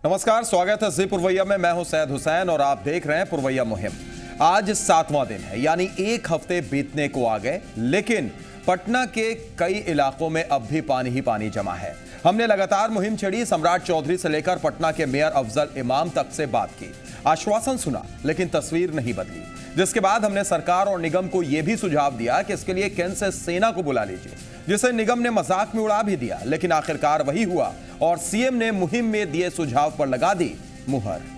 नमस्कार, स्वागत है जी पुरवैया में। मैं हूं सैयद हुसैन और आप देख रहे हैं पुरवैया मुहिम। आज 7वां दिन है, यानी एक हफ्ते बीतने को आ गए, लेकिन पटना के कई इलाकों में अब भी पानी ही पानी जमा है। हमने लगातार मुहिम छेड़ी, सम्राट चौधरी से लेकर पटना के मेयर अफजल इमाम तक से बात की, आश्वासन सुना, लेकिन तस्वीर नहीं बदली। जिसके बाद हमने सरकार और निगम को यह भी सुझाव दिया कि इसके लिए केंद्र से सेना को बुला लीजिए, जिसे निगम ने मजाक में उड़ा भी दिया। लेकिन आखिरकार वही हुआ और सीएम ने मुहिम में दिए सुझाव पर लगा दी मुहर।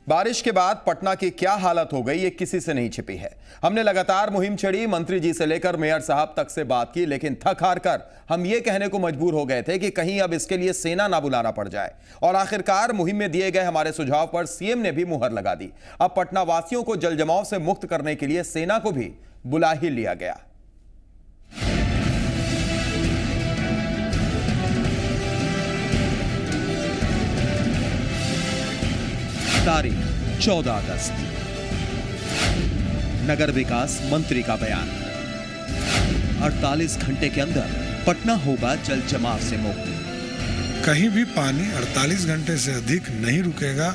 बारिश के बाद पटना की क्या हालत हो गई, ये किसी से नहीं छिपी है। हमने लगातार मुहिम छेड़ी, मंत्री जी से लेकर मेयर साहब तक से बात की, लेकिन थक हार कर हम ये कहने को मजबूर हो गए थे कि कहीं अब इसके लिए सेना ना बुलाना पड़ जाए। और आखिरकार मुहिम में दिए गए हमारे सुझाव पर सीएम ने भी मुहर लगा दी। अब पटना वासियों को जलजमाव से मुक्त करने के लिए सेना को भी बुला ही लिया गया। तारीख 14 अगस्त। नगर विकास मंत्री का बयान, 48 घंटे के अंदर पटना होगा जल जमाव से मुक्त। कहीं भी पानी 48 घंटे से अधिक नहीं रुकेगा।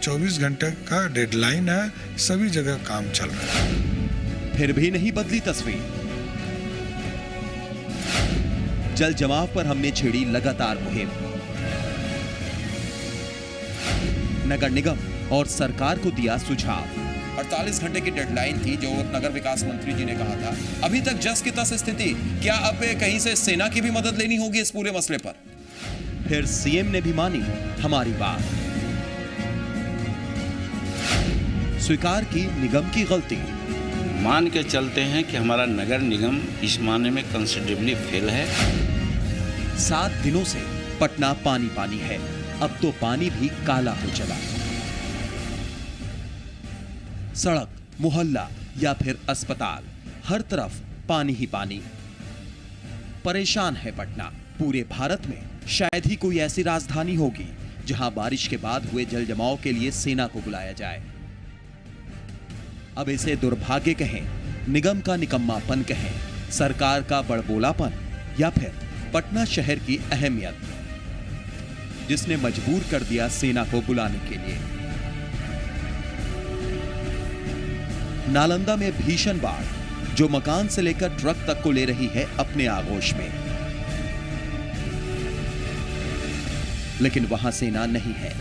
24 घंटे का डेडलाइन है, सभी जगह काम चल रहा है। फिर भी नहीं बदली तस्वीर। जल जमाव पर हमने छेड़ी लगातार मुहिम। नगर निगम और सरकार को दिया सुझाव। 48 घंटे की डेडलाइन थी जो नगर विकास मंत्री जी ने कहा था। अभी तक जस की तस स्थिति, क्या अब कहीं से सेना की भी मदद लेनी होगी इस पूरे मसले पर? फिर सीएम ने भी मानी हमारी बात, स्वीकार की निगम की गलती। मान के चलते हैं कि हमारा नगर निगम इस मायने में कंसिडरेबली फेल है। 7 दिनों से पटना पानी पानी है, अब तो पानी भी काला हो चला। सड़क, मोहल्ला या फिर अस्पताल, हर तरफ पानी ही पानी। परेशान है पटना। पूरे भारत में शायद ही कोई ऐसी राजधानी होगी जहां बारिश के बाद हुए जल जमाव के लिए सेना को बुलाया जाए। अब इसे दुर्भाग्य कहें, निगम का निकम्मापन कहें, सरकार का बड़बोलापन, या फिर पटना शहर की अहमियत, जिसने मजबूर कर दिया सेना को बुलाने के लिए। नालंदा में भीषण बाढ़ जो मकान से लेकर ट्रक तक को ले रही है अपने आगोश में, लेकिन वहां सेना नहीं है,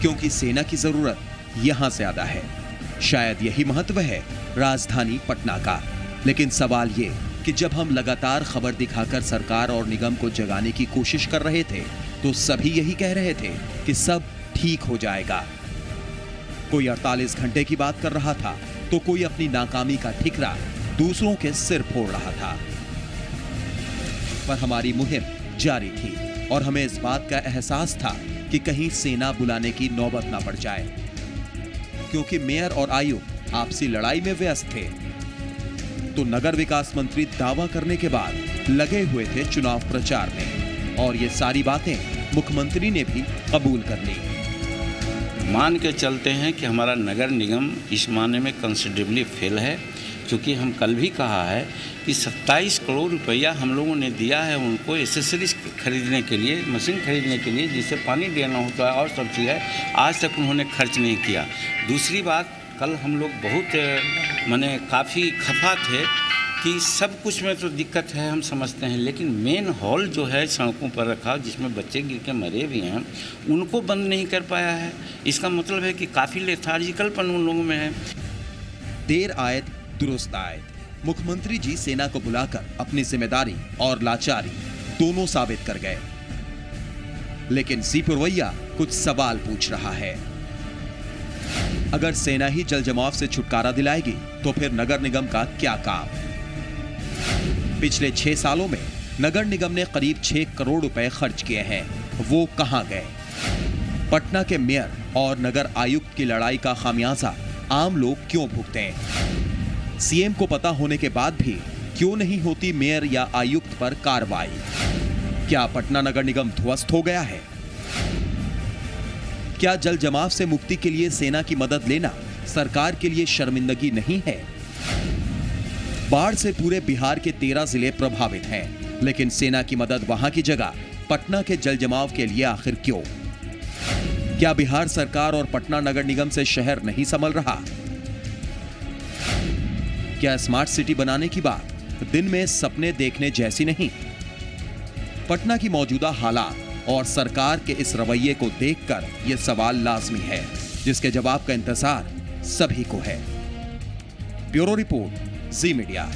क्योंकि सेना की जरूरत यहां ज्यादा है। शायद यही महत्व है राजधानी पटना का। लेकिन सवाल यह कि जब हम लगातार खबर दिखाकर सरकार और निगम को जगाने की कोशिश कर रहे थे, तो सभी यही कह रहे थे कि सब ठीक हो जाएगा। कोई 48 घंटे की बात कर रहा था, तो कोई अपनी नाकामी का ठिकरा दूसरों के सिर फोड़ रहा था। पर हमारी मुहिम जारी थी और हमें इस बात का एहसास था कि कहीं सेना बुलाने की नौबत ना पड़ जाए, क्योंकि मेयर और आयुक्त आपसी लड़ाई में व्यस्त थे। तो नगर विकास मंत्री दावा करने के बाद लगे हुए थे चुनाव प्रचार में, और ये सारी बातें मुख्यमंत्री ने भी कबूल कर ली। मान के चलते हैं कि हमारा नगर निगम इस मायने में कंसिडरेबली फेल है, क्योंकि हम कल भी कहा है कि 27 करोड़ रुपया हम लोगों ने दिया है उनको एसेसरीज खरीदने के लिए, मशीन खरीदने के लिए, जिससे पानी देना होता है और सब चीज़ है। आज तक उन्होंने खर्च नहीं किया। दूसरी बात, कल हम लोग बहुत माने काफ़ी खफा थे कि सब कुछ में तो दिक्कत है, हम समझते हैं, लेकिन मेन हॉल जो है सड़कों पर रखा, जिसमें बच्चे गिर के मरे भी हैं, उनको बंद नहीं कर पाया है। इसका मतलब है कि काफ़ी लेथार्जिकलपन उन लोगों में है। देर आयत दुरुस्त आयत। मुख्यमंत्री जी सेना को बुलाकर अपनी जिम्मेदारी और लाचारी दोनों साबित कर गए। लेकिन सी पुरवैया कुछ सवाल पूछ रहा है। अगर सेना ही जल जमाव से छुटकारा दिलाएगी, तो फिर नगर निगम का क्या काम? पिछले 6 सालों में नगर निगम ने करीब 6 करोड़ रुपए खर्च किए हैं, वो कहां गए? पटना के मेयर और नगर आयुक्त की लड़ाई का खामियाजा आम लोग क्यों भुगते हैं? सीएम को पता होने के बाद भी क्यों नहीं होती मेयर या आयुक्त पर कार्रवाई? क्या पटना नगर निगम ध्वस्त हो गया है? क्या जल जमाव से मुक्ति के लिए सेना की मदद लेना सरकार के लिए शर्मिंदगी नहीं है? बाढ़ से पूरे बिहार के 13 जिले प्रभावित हैं, लेकिन सेना की मदद वहां की जगह पटना के जल जमाव के लिए आखिर क्यों? क्या बिहार सरकार और पटना नगर निगम से शहर नहीं संभल रहा? क्या स्मार्ट सिटी बनाने की बात दिन में सपने देखने जैसी नहीं? पटना की मौजूदा हालात और सरकार के इस रवैये को देखकर यह सवाल लाजमी है, जिसके जवाब का इंतजार सभी को है। ब्यूरो रिपोर्ट, जी मीडिया।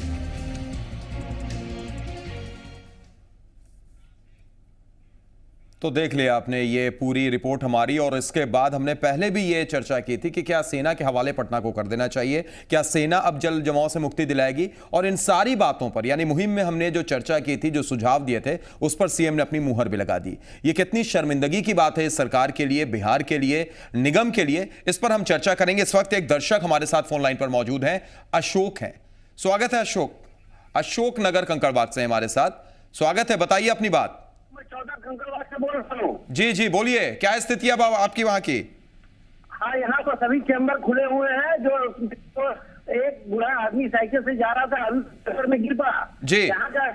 तो देख लिया आपने ये पूरी रिपोर्ट हमारी, और इसके बाद हमने पहले भी ये चर्चा की थी कि क्या सेना के हवाले पटना को कर देना चाहिए, क्या सेना अब जल जमाव से मुक्ति दिलाएगी। और इन सारी बातों पर यानी मुहिम में हमने जो चर्चा की थी, जो सुझाव दिए थे, उस पर सीएम ने अपनी मुहर भी लगा दी। ये कितनी शर्मिंदगी की बात है इस सरकार के लिए, बिहार के लिए, निगम के लिए, इस पर हम चर्चा करेंगे। इस वक्त एक दर्शक हमारे साथ फोन लाइन पर मौजूद हैं, अशोक हैं। स्वागत है अशोक। अशोक नगर कंकड़बाग से हमारे साथ, स्वागत है, बताइए अपनी बात। 14 कंकड़बाग से बोल रहा हूँ। जी जी बोलिए, क्या स्थिति है आपकी वहां की? हाँ, यहाँ पर सभी चैम्बर खुले हुए हैं। जो एक बूढ़ा आदमी साइकिल से जा रहा था, अभी चक्कर में गिर पड़ा जी। यहाँ का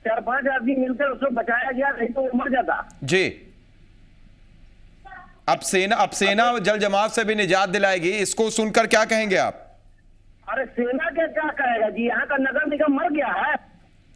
4-5 आदमी मिलकर उसको बचाया गया, नहीं तो वो मर जाता जी। अब सेना जल जमाव से भी निजात दिलाएगी, इसको सुनकर क्या कहेंगे आप? अरे सेना के क्या कहेगा जी, यहाँ का नगर निगम मर गया है।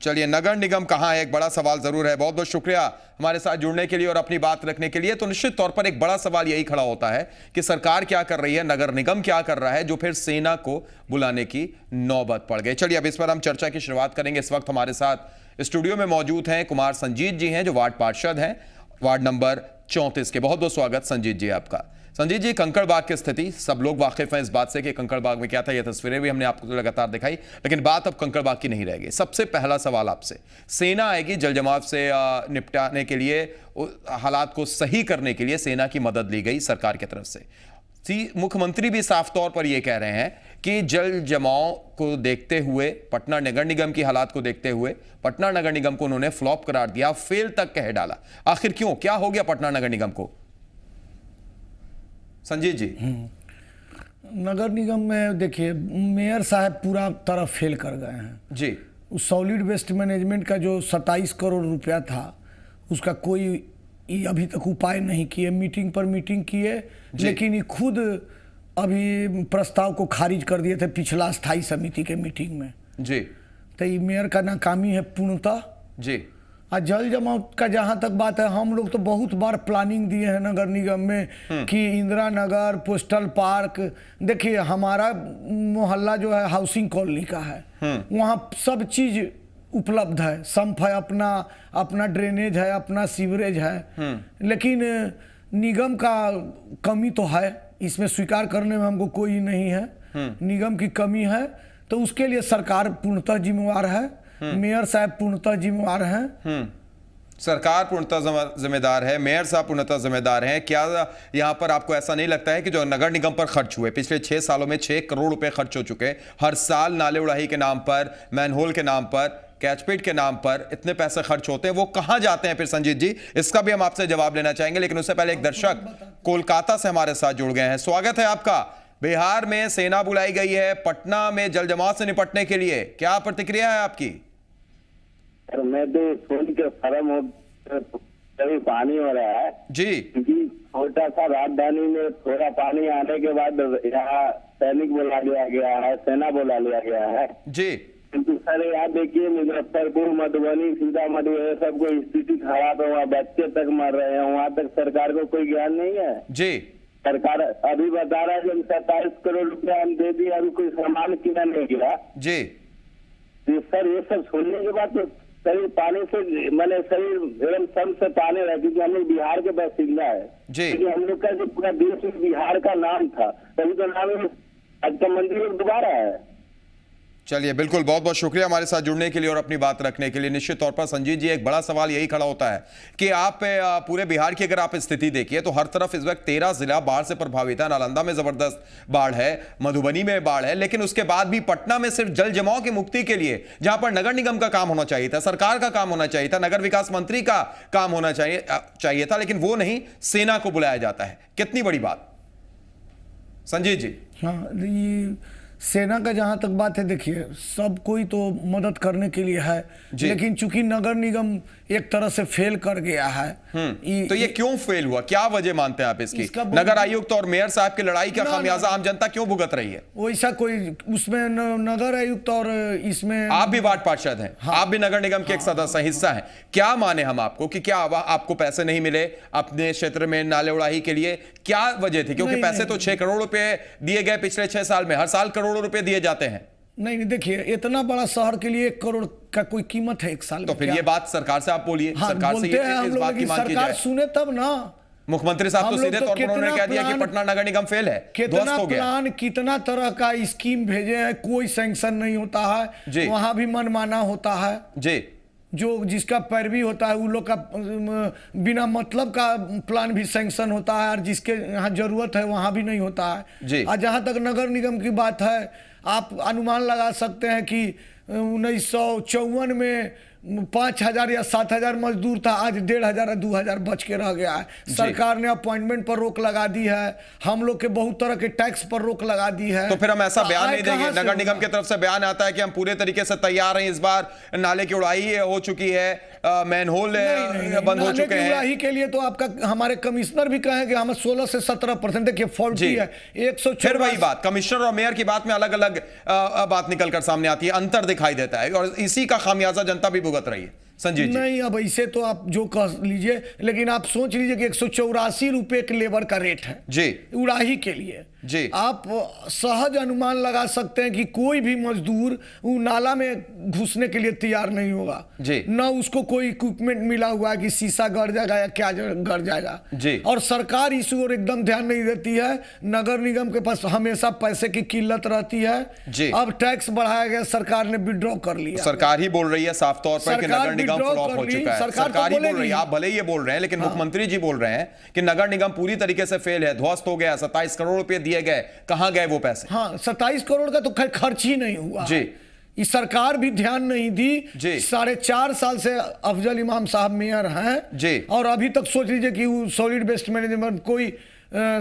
चलिए, नगर निगम कहां है, एक बड़ा सवाल जरूर है। बहुत बहुत शुक्रिया हमारे साथ जुड़ने के लिए और अपनी बात रखने के लिए। तो निश्चित तौर पर एक बड़ा सवाल यही खड़ा होता है कि सरकार क्या कर रही है, नगर निगम क्या कर रहा है, जो फिर सेना को बुलाने की नौबत पड़ गई। चलिए, अब इस पर हम चर्चा की शुरुआत करेंगे। इस वक्त हमारे साथ स्टूडियो में मौजूद हैं कुमार संजीत जी हैं, जो वार्ड पार्षद हैं, वार्ड नंबर 34 के। बहुत बहुत स्वागत संजीत जी आपका। संजीत जी, कंकड़बाग की स्थिति सब लोग वाकिफ हैं इस बात से कि कंकड़बाग में क्या था, ये तस्वीरें भी हमने आपको लगातार दिखाई, लेकिन बात अब कंकड़बाग की नहीं रह गई। सबसे पहला सवाल आपसे, सेना आएगी जल जमाव से निपटाने के लिए, हालात को सही करने के लिए सेना की मदद ली गई सरकार की तरफ से। मुख्यमंत्री भी साफ तौर पर यह कह रहे हैं कि जल जमाव को देखते हुए, पटना नगर निगम की हालात को देखते हुए, पटना नगर निगम को उन्होंने फ्लॉप करार दिया, फेल तक कह डाला। आखिर क्यों, क्या हो गया पटना नगर निगम को? संजीत जी। नगर निगम में देखिए, मेयर साहब पूरा तरह फेल कर गए हैं जी। उस सॉलिड वेस्ट मैनेजमेंट का जो 27 करोड़ रुपया था, उसका कोई अभी तक उपाय नहीं किए। मीटिंग पर मीटिंग किए, लेकिन ये खुद अभी प्रस्ताव को खारिज कर दिए थे पिछला स्थायी समिति के मीटिंग में जी। तो ये मेयर का नाकामी है पूर्णतः जी। और जल जमाव का जहाँ तक बात है, हम लोग तो बहुत बार प्लानिंग दिए हैं नगर निगम में कि इंदिरा नगर, पोस्टल पार्क, देखिए हमारा मोहल्ला जो है हाउसिंग कॉलोनी का है, वहाँ सब चीज उपलब्ध है, संप है, अपना ड्रेनेज है, अपना सीवरेज है, लेकिन निगम का कमी तो है, इसमें स्वीकार करने में हमको कोई नहीं है। निगम की कमी है, तो उसके लिए सरकार पूर्णतः जिम्मेवार है, मेयर साहब पूर्णतः जिम्मेवार हैं। सरकार पूर्णतः जिम्मेदार है, मेयर साहब पूर्णतः जिम्मेदार हैं। क्या यहां पर आपको ऐसा नहीं लगता है कि जो नगर निगम पर खर्च हुए, पिछले 6 सालों में 6 करोड़ रुपए खर्च हो चुके, हर साल नाले उड़ाही के नाम पर, मैनहोल के नाम पर, कैचपिट के नाम पर इतने पैसे खर्च होते हैं, वो कहां जाते हैं फिर? संजीत जी, इसका भी हम आपसे जवाब लेना चाहेंगे, लेकिन उससे पहले एक दर्शक कोलकाता से हमारे साथ जुड़ गए हैं। स्वागत है आपका। बिहार में सेना बुलाई गई है पटना में जल जमाव से निपटने के लिए, क्या प्रतिक्रिया है आपकी? मैं तो सुन के फर्म कभी पानी हो रहा है जी। क्योंकि छोटा सा राजधानी में थोड़ा पानी आने के बाद यहाँ सैनिक बुला लिया गया है, सेना बुला लिया गया है जी। किंतु सर यहाँ देखिए, मुजफ्फरपुर, मधुबनी, सीतामढ़ी, ये सब कोई स्थिति खराब है, वहाँ बच्चे तक मर रहे हैं, वहाँ तक सरकार को कोई ज्ञान नहीं है जी। सरकार अभी बता रहा है कि हम 27 करोड़ रुपया हम दे दिए, अभी कोई सामान किना नहीं गिरा जी। सर ये सब सुनने के बाद तो शरीर पानी से, मैंने शरीर एकदम सम से पानी रहा, क्योंकि हम लोग बिहार के बासिंदा है जी। क्योंकि हम लोग का जो पूरा देश में बिहार का नाम था, तभी तो नाम आज का मंदिर दोबारा है। चलिए, बिल्कुल, बहुत बहुत शुक्रिया हमारे साथ जुड़ने के लिए और अपनी बात रखने के लिए। निश्चित तौर पर संजीत जी, एक बड़ा सवाल यही खड़ा होता है कि आप पूरे बिहार की अगर आप स्थिति देखिए तो हर तरफ इस वक्त 13 जिला बाढ़ से प्रभावित है। नालंदा में जबरदस्त बाढ़ है, मधुबनी में बाढ़ है, लेकिन उसके बाद भी पटना में सिर्फ जल जमाव की मुक्ति के लिए, जहां पर नगर निगम का काम होना चाहिए था, सरकार का काम होना चाहिए था, नगर विकास मंत्री का काम होना चाहिए था, लेकिन वो नहीं, सेना को बुलाया जाता है। कितनी बड़ी बात संजीत जी। हाँ, ये सेना का जहां तक बात है, देखिए सब कोई तो मदद करने के लिए है, जी। लेकिन चूंकि नगर निगम एक तरह से फेल कर गया है। तो ये क्यों फेल हुआ, क्या वजह मानते हैं आप इसकी? इसका नगर आयुक्त और मेयर साहब की लड़ाई का ना, खामियाजा आम जनता क्यों भुगत रही है? वैसा कोई उसमें नगर आयुक्त और इसमें आप भी वार्ड पार्षद हैं, आप भी नगर निगम के एक सदस्य हिस्सा हैं, क्या माने हम आपको कि क्या आपको पैसे नहीं मिले अपने क्षेत्र में नाले उड़ाही के लिए? क्या वजह थी? क्योंकि पैसे तो 6 करोड़ रुपए दिए गए पिछले 6 साल में, हर साल करोड़ों रुपए दिए जाते हैं। नहीं, देखिए इतना बड़ा शहर के लिए 1 करोड़ का कोई कीमत है एक साल तो में? फिर क्या? ये बात सरकार से आप बोलिए, हाँ, सरकार से बोलते हैं हम इस लोग, बात की लेकिन मांग की सरकार जाए। सुने तब ना। मुख्यमंत्री साहब हम तो लोग सीधे तो तौर पर उन्होंने कितना कह दिया कि प्लान- पटना नगर निगम फेल है, कितना ध्वस्त हो गया। प्लान, कितना तरह का स्कीम भेजे हैं, कोई सैंक्शन नहीं होता जी। है, वहां भी मनमाना होता है। जी, जो जिसका पैरवी होता है उन लोग का बिना मतलब का प्लान भी सैंक्शन होता है, और जिसके यहाँ जरूरत है वहां भी नहीं होता जी। है। और जहां तक नगर निगम की बात है, आप अनुमान लगा सकते हैं कि 1954 में 5,000 या 7,000 मजदूर था, आज 1,500 या 2,000 बच के रह गया है। सरकार ने अपॉइंटमेंट पर रोक लगा दी है, हम लोग के बहुत तरह के टैक्स पर रोक लगा दी है। तो फिर हम ऐसा बयान आय नहीं देंगे? कहाँ से नगर निगम होगा? की तरफ से बयान आता है कि हम पूरे तरीके से तैयार हैं, इस बार नाले की उड़ाई हो चुकी है, मैनहोल बंद हो चुके हैं। उड़ाही के लिए तो आपका हमारे कमिश्नर भी कहे कि हमें 16 से 17% देखिए फॉल्टी जी। है। 104 फिर वही बात, कमिश्नर और मेयर की बात में अलग अलग बात निकलकर सामने आती है, अंतर दिखाई देता है, और इसी का खामियाजा जनता भी भुगत रही है। संजीव जी, नहीं, अब ऐसे तो आप जो कह लीजिए, लेकिन आप सोच लीजिए कि 184 रुपए के लेबर का रेट है जी उड़ाही के लिए। जी। आप सहज अनुमान लगा सकते हैं कि कोई भी मजदूर वो नाला में घुसने के लिए तैयार नहीं होगा जी। ना उसको कोई इक्विपमेंट मिला हुआ है कि शीशा गड़ जाएगा या क्या गड़ जाएगा जी। और सरकार इस ओर एकदम ध्यान नहीं देती है। नगर निगम के पास हमेशा पैसे की किल्लत रहती है जी। अब टैक्स बढ़ाया गया, सरकार ने विड्रॉ कर लिया। सरकार ही बोल रही है साफ तौर पर कि सरकार नगर निगम withdraw फ्लॉप कर हो ली, चुका है। सरकार तो सरकार ही बोल बोलेगी। रही है, आप भले ही ये बोल रहे हैं, लेकिन मुख्यमंत्री जी बोल रहे हैं कि नगर निगम पूरी तरीके से फेल है, ध्वस्त हो गया, 27 करोड़ रुपए दिए गए, कहां गए वो पैसे? हाँ, 27 करोड़ का तो खैर खर्च ही नहीं हुआ जी। ये सरकार भी ध्यान नहीं दी जी। 4.5 साल से अफजल इमाम साहब मेयर हैं जी। और अभी तक सोच लीजिए कि वो सॉलिड वेस्ट मैनेजमेंट कोई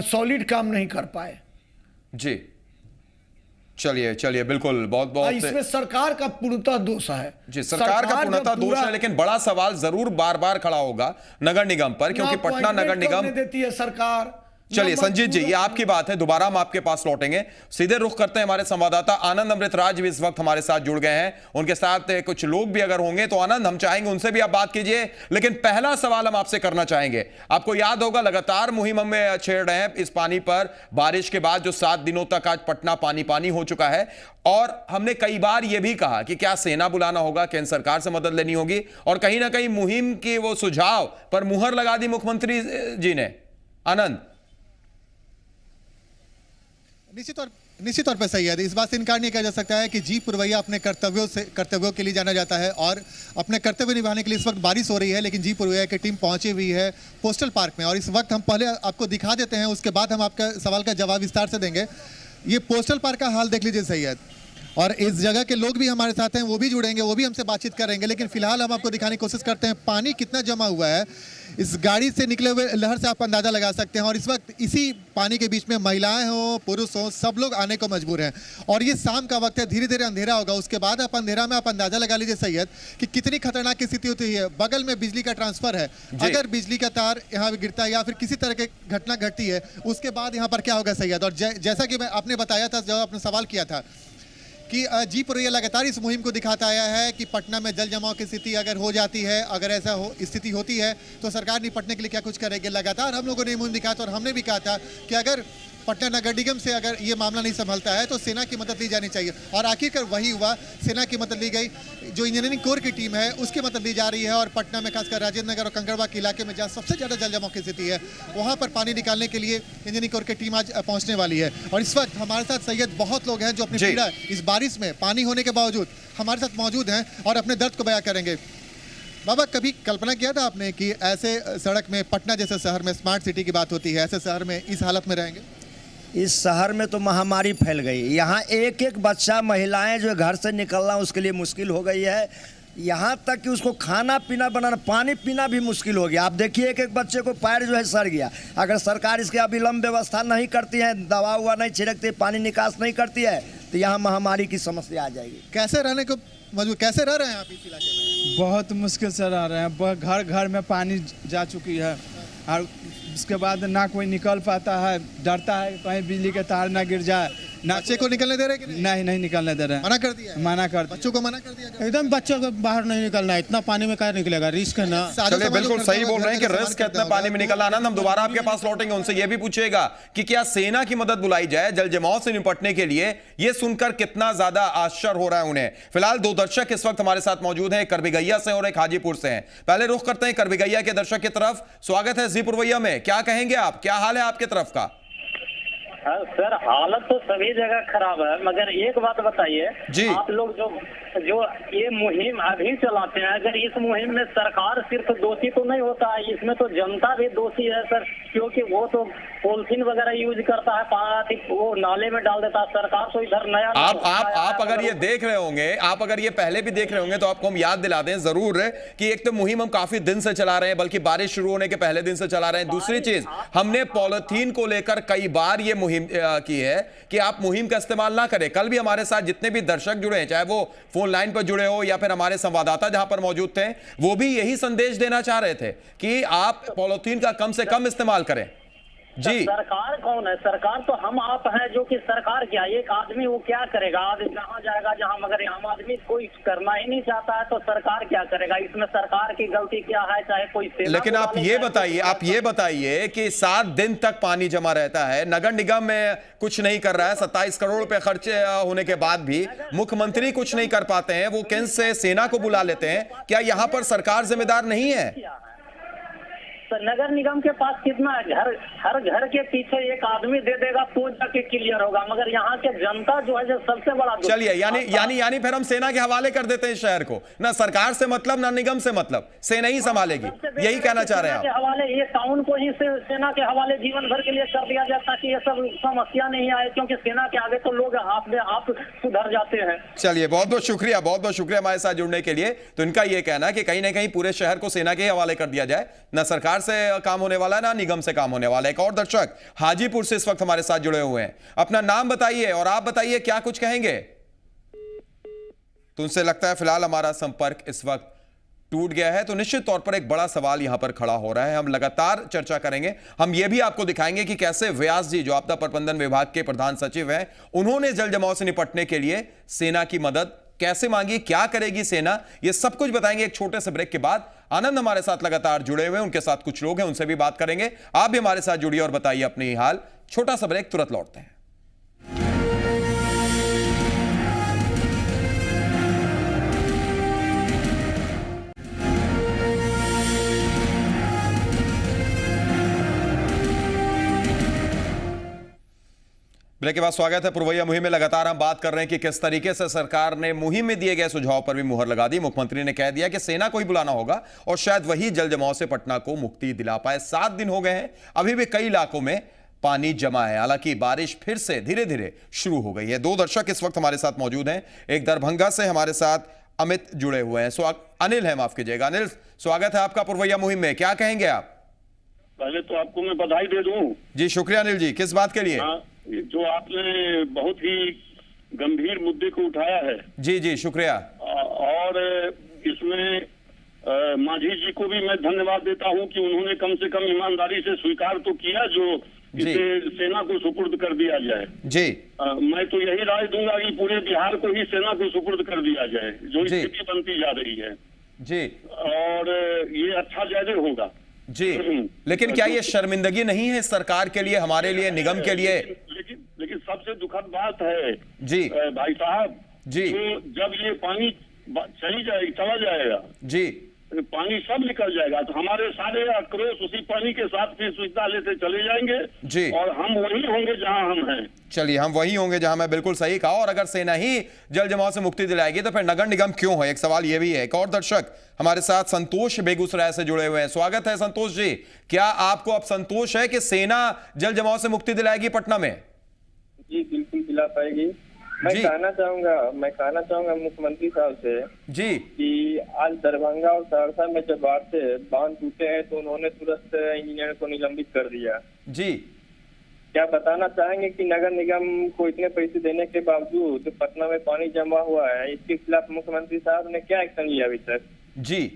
सॉलिड काम नहीं कर पाए। जी, चलिए चलिए, बिल्कुल, बहुत बहुत इसमें सरकार का पूर्णतः दोष है। जी, सरकार का पूर्णतः दोष है, लेकिन बड़ा सवाल जरूर बार बार खड़ा होगा नगर निगम पर, क्योंकि पटना नगर निगम देती है सरकार। चलिए संजीत जी, ये आपकी बात है, दोबारा हम आपके पास लौटेंगे। सीधे रुख करते हैं हमारे संवाददाता आनंद अमृतराज भी इस वक्त हमारे साथ जुड़ गए हैं, उनके साथ कुछ लोग भी अगर होंगे तो आनंद, हम चाहेंगे उनसे भी आप बात कीजिए। लेकिन पहला सवाल हम आपसे करना चाहेंगे, आपको याद होगा लगातार मुहिम में छेड़ रहे हैं इस पानी पर, बारिश के बाद जो 7 दिनों तक आज पटना पानी पानी हो चुका है, और हमने कई बार यह भी कहा कि क्या सेना बुलाना होगा, केंद्र सरकार से मदद लेनी होगी, और कहीं ना कहीं मुहिम के वो सुझाव पर मुहर लगा दी मुख्यमंत्री जी ने। आनंद, निश्चित तौर पर सही है। इस बात से इनकार नहीं किया जा सकता है कि जी पुरवैया अपने कर्तव्यों के लिए जाना जाता है, और अपने कर्तव्य निभाने के लिए इस वक्त बारिश हो रही है, लेकिन जी पुरवैया की टीम पहुंची हुई है पोस्टल पार्क में, और इस वक्त हम पहले आपको दिखा देते हैं, उसके बाद हम आपका सवाल का जवाब विस्तार से देंगे। ये पोस्टल पार्क का हाल देख लीजिए सैयद, और इस जगह के लोग भी हमारे साथ हैं, वो भी जुड़ेंगे, वो भी हमसे बातचीत करेंगे, लेकिन फिलहाल हम आपको दिखाने की कोशिश करते हैं पानी कितना जमा हुआ है। इस गाड़ी से निकले हुए लहर से आप अंदाजा लगा सकते हैं, और इस वक्त इसी पानी के बीच में महिलाएं हो, पुरुष हो, सब लोग आने को मजबूर हैं, और ये शाम का वक्त है, धीरे धीरे अंधेरा होगा। उसके बाद आप अंधेरा में आप अंदाजा लगा लीजिए सैयद कि कितनी खतरनाक स्थिति होती है। बगल में बिजली का ट्रांसफर है, अगर बिजली का तार यहाँ गिरता है या फिर किसी तरह की घटना घटती है, उसके बाद यहाँ पर क्या होगा सैयद। और जैसा कि आपने बताया था, जब आपने सवाल किया था कि जी पुरवैया लगातार इस मुहिम को दिखाता आया है कि पटना में जल जमाव की स्थिति अगर हो जाती है, अगर ऐसा स्थिति होती है तो सरकार निपटने के लिए क्या कुछ करेगी। लगातार हम लोगों ने मुहिम दिखाया था, और हमने भी कहा था कि अगर पटना नगर निगम से अगर ये मामला नहीं संभलता है तो सेना की मदद ली जानी चाहिए, और आखिरकार वही हुआ, सेना की मदद ली गई। जो इंजीनियरिंग कोर की टीम है उसकी मदद ली जा रही है, और पटना में खासकर राजेंद्र नगर और कंकड़बाग के इलाके में जहाँ सबसे ज़्यादा जल जमाव की स्थिति है, वहाँ पर पानी निकालने के लिए इंजीनियरिंग कोर की टीम आज पहुँचने वाली है। और इस वक्त हमारे साथ सैयद बहुत लोग हैं जो अपनी पीड़ा इस बारिश में पानी होने के बावजूद हमारे साथ मौजूद हैं और अपने दर्द को बयां करेंगे। बाबा, कभी कल्पना किया था आपने कि ऐसे सड़क में, पटना जैसे शहर में, स्मार्ट सिटी की बात होती है, ऐसे शहर में इस हालत में रहेंगे? इस शहर में तो महामारी फैल गई। यहाँ एक एक बच्चा, महिलाएं जो घर से निकलना उसके लिए मुश्किल हो गई है, यहाँ तक कि उसको खाना पीना बनाना, पानी पीना भी मुश्किल हो गया। आप देखिए एक एक बच्चे को पैर जो है सड़ गया। अगर सरकार इसके अविलंब व्यवस्था नहीं करती है, दवा उवा नहीं छिड़कती, पानी निकास नहीं करती है, तो यहाँ महामारी की समस्या आ जाएगी। कैसे रहने को मजबूर, कैसे रह रहे हैं आप इस इलाके में? बहुत मुश्किल से रह रहे हैं। घर घर में पानी जा चुकी है और उसके बाद ना कोई निकल पाता है, डरता है कहीं बिजली के तार ना गिर जाए। ना बच्चे को निकलने दे रहे कि नहीं? नहीं निकलने दे रहे हैं। मना कर दिया? मना कर बच्चों को मना कर दिया? एकदम बच्चों को बाहर नहीं निकलना है, इतना पानी में क्या निकलेगा, रिस्क है ना। चलिए बिल्कुल सही बोल रहे हैं कि रिस्क है इतना पानी में निकलना। आनंद, हम दोबारा आपके पास लौटेंगे, उनसे यह भी पूछेगा कि क्या सेना की मदद बुलाई जाए जल जमाव से निपटने के लिए। यह सुनकर कितना ज्यादा आश्चर्य हो रहा है उन्हें। फिलहाल दो दर्शक इस वक्त हमारे साथ मौजूद हैं, एक करबिगैया से और एक हाजीपुर से हैं। पहले रुख करते हैं करबिगैया के दर्शक की तरफ। स्वागत है जी पुरवैया में, क्या कहेंगे आप, क्या हाल है आपके तरफ का? सर हालत तो सभी जगह खराब है, मगर एक बात बताइए जी, आप लोग जो ये मुहिम अभी चलाते हैं, अगर इस मुहिम में सरकार सिर्फ दोषी तो नहीं होता है, इसमें तो जनता भी दोषी है सर, क्योंकि वो तो पॉलिथीन वगैरह यूज करता है, पानी वो नाले में डाल देता है। सरकार तो इधर नया आप अगर ये देख रहे होंगे, आप अगर ये पहले भी देख रहे होंगे तो आपको हम याद दिला दें जरूर कि एक तो मुहिम हम काफी दिन से चला रहे हैं, बल्कि बारिश शुरू होने के पहले दिन से चला रहे हैं। दूसरी चीज, हमने पॉलिथीन को लेकर कई बार ये मुहिम की है कि आप मुहिम का इस्तेमाल ना करें। कल भी हमारे साथ जितने भी दर्शक जुड़े हैं, चाहे वो फोन लाइन पर जुड़े हो या फिर हमारे संवाददाता जहां पर मौजूद थे, वो भी यही संदेश देना चाह रहे थे कि आप पॉलिथीन का कम से कम इस्तेमाल करें। जी, सरकार कौन है? सरकार तो हम आप हैं, जो कि सरकार क्या, एक आदमी वो क्या करेगा? आदमी जहाँ जाएगा जहाँ, मगर आम आदमी कोई करना ही नहीं चाहता है, तो सरकार क्या करेगा? इसमें सरकार की गलती क्या है? चाहे कोई लेकिन आप ये बताइए कि 7 दिन तक पानी जमा रहता है, नगर निगम में कुछ नहीं कर रहा है, 27 करोड़ रुपए खर्चे होने के बाद भी मुख्यमंत्री कुछ नहीं कर पाते हैं, वो केंद्र से सेना को बुला लेते हैं। क्या यहाँ पर सरकार जिम्मेदार नहीं है? तो नगर निगम के पास कितना है? हर घर के पीछे एक आदमी दे देगा तो जाके क्लियर होगा, मगर यहाँ के जनता जो है जो सबसे बड़ा। चलिए यानी फिर हम सेना के हवाले कर देते हैं शहर को, ना सरकार से मतलब ना निगम से मतलब, सेना ही संभालेगी, यही कहना चाह रहे हैं आप? हवाले ये टाउन को ही सेना के हवाले जीवन भर के लिए कर दिया जाए ताकि ये सब समस्या नहीं आए, क्योंकि सेना के आगे तो लोग आप सुधर जाते हैं। चलिए बहुत बहुत शुक्रिया हमारे साथ जुड़ने के लिए। तो इनका यह कहना है कि कहीं ना कहीं पूरे शहर को सेना के हवाले कर दिया जाए, ना सरकार से काम होने वाला है ना निगम से काम होने वाला है। एक और दर्शक हाजीपुर से इस वक्त हमारे साथ जुड़े हुए हैं, अपना नाम बताइए और आप बताइए क्या कुछ कहेंगे। तो उनसे लगता है फिलहाल हमारा संपर्क इस वक्त टूट गया है। तो निश्चित तौर पर एक बड़ा सवाल यहां पर खड़ा हो रहा है, हम लगातार चर्चा करेंगे। हम यह भी आपको दिखाएंगे कि कैसे व्यास जी, जो आपदा प्रबंधन विभाग के प्रधान सचिव हैं, उन्होंने जल जमाव से निपटने के लिए सेना की मदद कैसे मांगी, क्या करेगी सेना, यह सब कुछ बताएंगे एक छोटे से ब्रेक के बाद। आनंद हमारे साथ लगातार जुड़े हुए हैं, उनके साथ कुछ लोग हैं, उनसे भी बात करेंगे। आप भी हमारे साथ जुड़िए और बताइए अपनी हाल। छोटा सा ब्रेक, तुरंत लौटते हैं। ब्रेक के बाद स्वागत है पुरवैया मुहिम में। लगातार हम बात कर रहे हैं कि किस तरीके से सरकार ने मुहिम में दिए गए सुझाव पर भी मुहर लगा दी। मुख्यमंत्री ने कह दिया कि सेना को ही बुलाना होगा और शायद वही जल जमाव से पटना को मुक्ति दिला पाए। 7 दिन हो गए हैं, अभी भी कई इलाकों में पानी जमा है, हालांकि बारिश फिर से धीरे धीरे शुरू हो गई है। 2 दर्शक इस वक्त हमारे साथ मौजूद हैं, एक दरभंगा से हमारे साथ अमित जुड़े हुए हैं, अनिल है, माफ कीजिएगा। अनिल, स्वागत है आपका पुरवैया मुहिम में, क्या कहेंगे आप? पहले तो आपको मैं बधाई दे दूं। जी शुक्रिया अनिल जी, किस बात के लिए? जो आपने बहुत ही गंभीर मुद्दे को उठाया है। जी शुक्रिया। और इसमें मांझी जी को भी मैं धन्यवाद देता हूं कि उन्होंने कम से कम ईमानदारी से स्वीकार तो किया जो इसे सेना को सुपुर्द कर दिया जाए। जी मैं तो यही राय दूंगा कि पूरे बिहार को ही सेना को सुपुर्द कर दिया जाए, जो स्थिति बनती जा रही है। जी, और ये अच्छा ज्यादा होगा। जी, लेकिन क्या ये शर्मिंदगी नहीं है सरकार के लिए, हमारे लिए, निगम के लिए? लेकिन सबसे दुखद बात है जी भाई साहब जी, तो जब ये पानी चला जाएगा जी, पानी सब निकल जाएगा, तो हमारे सारे आक्रोश उसी पानी के साथ फिर सुविधा लेते चले जाएंगे जी, और हम वही होंगे जहां हम हैं। चलिए, हम वही होंगे जहां, मैं बिल्कुल सही कहा। और अगर सेना ही जल जमाव से मुक्ति दिलाएगी तो फिर नगर निगम क्यों है? एक सवाल ये भी है। एक और दर्शक हमारे साथ संतोष बेगूसराय से जुड़े हुए हैं, स्वागत है संतोष जी। क्या आपको अब संतोष है कि सेना जल जमाव से मुक्ति दिलाएगी पटना में? जी बिल्कुल दिला पाएगी। मैं कहना चाहूंगा मुख्यमंत्री साहब से जी कि आज दरभंगा और सहरसा में जब बाढ़ से बांध टूटे हैं तो उन्होंने तुरंत इंजीनियर को निलंबित कर दिया जी, क्या बताना चाहेंगे कि नगर निगम को इतने पैसे देने के बावजूद पटना में पानी जमा हुआ है, इसके खिलाफ मुख्यमंत्री साहब ने क्या एक्शन लिया अभी तक? जी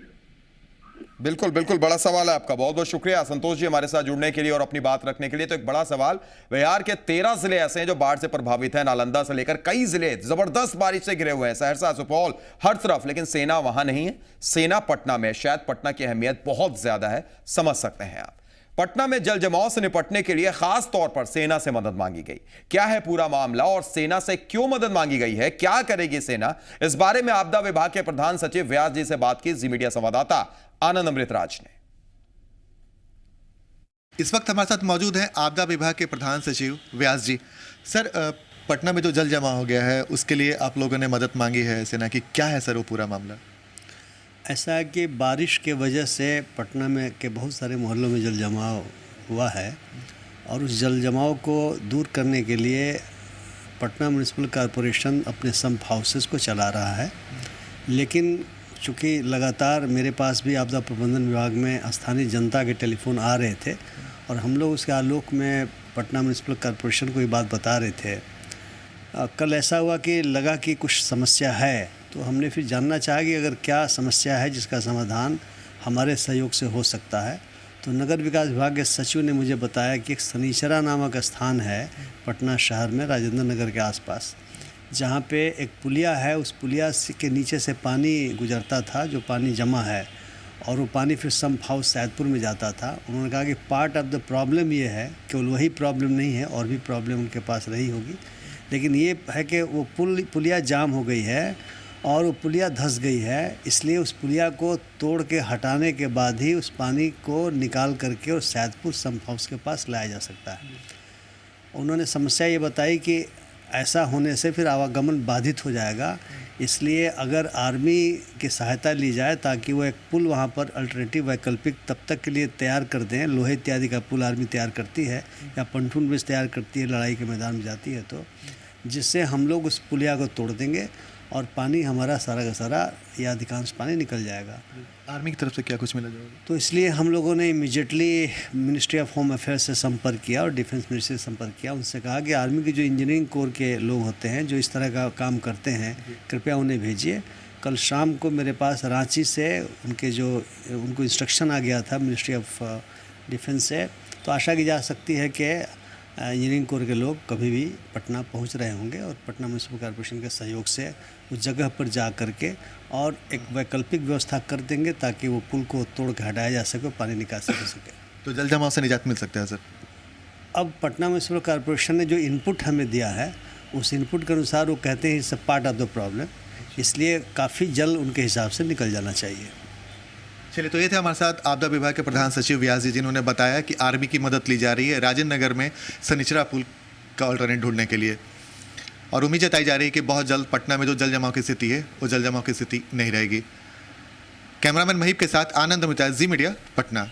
बिल्कुल बिल्कुल, बड़ा सवाल है आपका। बहुत बहुत शुक्रिया संतोष जी हमारे साथ जुड़ने के लिए और अपनी बात रखने के लिए। तो एक बड़ा सवाल, बिहार के 13 जिले ऐसे हैं जो बाढ़ से प्रभावित हैं, नालंदा से लेकर कई जिले जबरदस्त बारिश से घिरे हुए हैं, सहरसा सुपौल हर तरफ, लेकिन सेना वहां नहीं है। सेना पटना में। शायद पटना की अहमियत बहुत ज्यादा है, समझ सकते हैं आप। पटना में जल जमाव से निपटने के लिए खास तौर पर सेना से मदद मांगी गई। क्या है पूरा मामला और सेना से क्यों मदद मांगी गई है, क्या करेगी सेना, इस बारे में आपदा विभाग के प्रधान सचिव व्यास जी से बात की जी मीडिया संवाददाता आनंद अमृतराज ने। इस वक्त हमारे साथ मौजूद हैं आपदा विभाग के प्रधान सचिव व्यास जी। सर, पटना में जो जल जमा हो गया है उसके लिए आप लोगों ने मदद मांगी है सेना की, क्या है सर वो पूरा मामला? ऐसा है कि बारिश के वजह से पटना में के बहुत सारे मोहल्लों में जल जमाव हुआ है और उस जल जमाव को दूर करने के लिए पटना म्यूनिसिपल कॉरपोरेशन अपने सम्प हाउसेस को चला रहा है। लेकिन चूँकि लगातार मेरे पास भी आपदा प्रबंधन विभाग में स्थानीय जनता के टेलीफोन आ रहे थे और हम लोग उसके आलोक में पटना म्यूनिसिपल कॉरपोरेशन को ये बात बता रहे थे। कल ऐसा हुआ कि लगा कि कुछ समस्या है, तो हमने फिर जानना चाहा कि अगर क्या समस्या है जिसका समाधान हमारे सहयोग से हो सकता है। तो नगर विकास विभाग के सचिव ने मुझे बताया कि एक सनीचरा नामक स्थान है पटना शहर में, राजेंद्र नगर के आसपास, जहाँ पे एक पुलिया है। उस पुलिया के नीचे से पानी गुजरता था, जो पानी जमा है, और वो पानी फिर सम्प हाउस सैदपुर में जाता था। उन्होंने कहा कि पार्ट ऑफ द प्रॉब्लम ये है, केवल वही प्रॉब्लम नहीं है, और भी प्रॉब्लम उनके पास रही होगी, लेकिन ये है कि वो पुलिया जाम हो गई है और वो पुलिया धंस गई है। इसलिए उस पुलिया को तोड़ के हटाने के बाद ही उस पानी को निकाल करके और सैदपुर सम्प हाउस के पास लाया जा सकता है। उन्होंने समस्या ये बताई कि ऐसा होने से फिर आवागमन बाधित हो जाएगा, इसलिए अगर आर्मी की सहायता ली जाए ताकि वो एक पुल वहाँ पर अल्टरनेटिव वैकल्पिक तब तक के लिए तैयार कर दें। लोहे इत्यादि का पुल आर्मी तैयार करती है या पंटून ब्रिज तैयार करती है, लड़ाई के मैदान में जाती है, तो जिससे हम लोग उस पुलिया को तोड़ देंगे और पानी हमारा सारा का सारा या अधिकांश पानी निकल जाएगा। आर्मी की तरफ से क्या कुछ मिला जाएगा? तो इसलिए हम लोगों ने immediately ministry of home affairs से संपर्क किया और डिफेंस मिनिस्ट्री से संपर्क किया। उनसे कहा कि आर्मी के जो इंजीनियरिंग कोर के लोग होते हैं जो इस तरह का काम करते हैं, कृपया उन्हें भेजिए। कल शाम को मेरे पास रांची से उनको इंस्ट्रक्शन आ गया था मिनिस्ट्री ऑफ डिफेंस से, तो आशा की जा सकती है कि इंजीनियरिंग कोर के लोग कभी भी पटना पहुंच रहे होंगे और पटना म्यूनिसिपल कॉर्पोरेशन के सहयोग से उस जगह पर जा करके और एक वैकल्पिक व्यवस्था कर देंगे ताकि वो पुल को तोड़ के हटाया जा सके, पानी निकासी हो सके। तो जल जमाव से निजात मिल सकता है सर? अब पटना म्यूनिसिपल कॉर्पोरेशन ने जो इनपुट हमें दिया है उस इनपुट के अनुसार वो कहते हैं it's a part of the problem, इसलिए काफ़ी जल्द उनके हिसाब से निकल जाना चाहिए। चलिए, तो ये थे हमारे साथ आपदा विभाग के प्रधान सचिव व्यास जी, जिन्होंने बताया कि आर्मी की मदद ली जा रही है राजेंद्र नगर में सनीचरा पुल का अल्टरनेट ढूंढने के लिए, और उम्मीद जताई जा रही है कि बहुत जल्द पटना में जो जल जमाव की स्थिति है वो जल जमाव की स्थिति नहीं रहेगी। कैमरामैन महीप के साथ आनंद अमृतराज, जी मीडिया, पटना।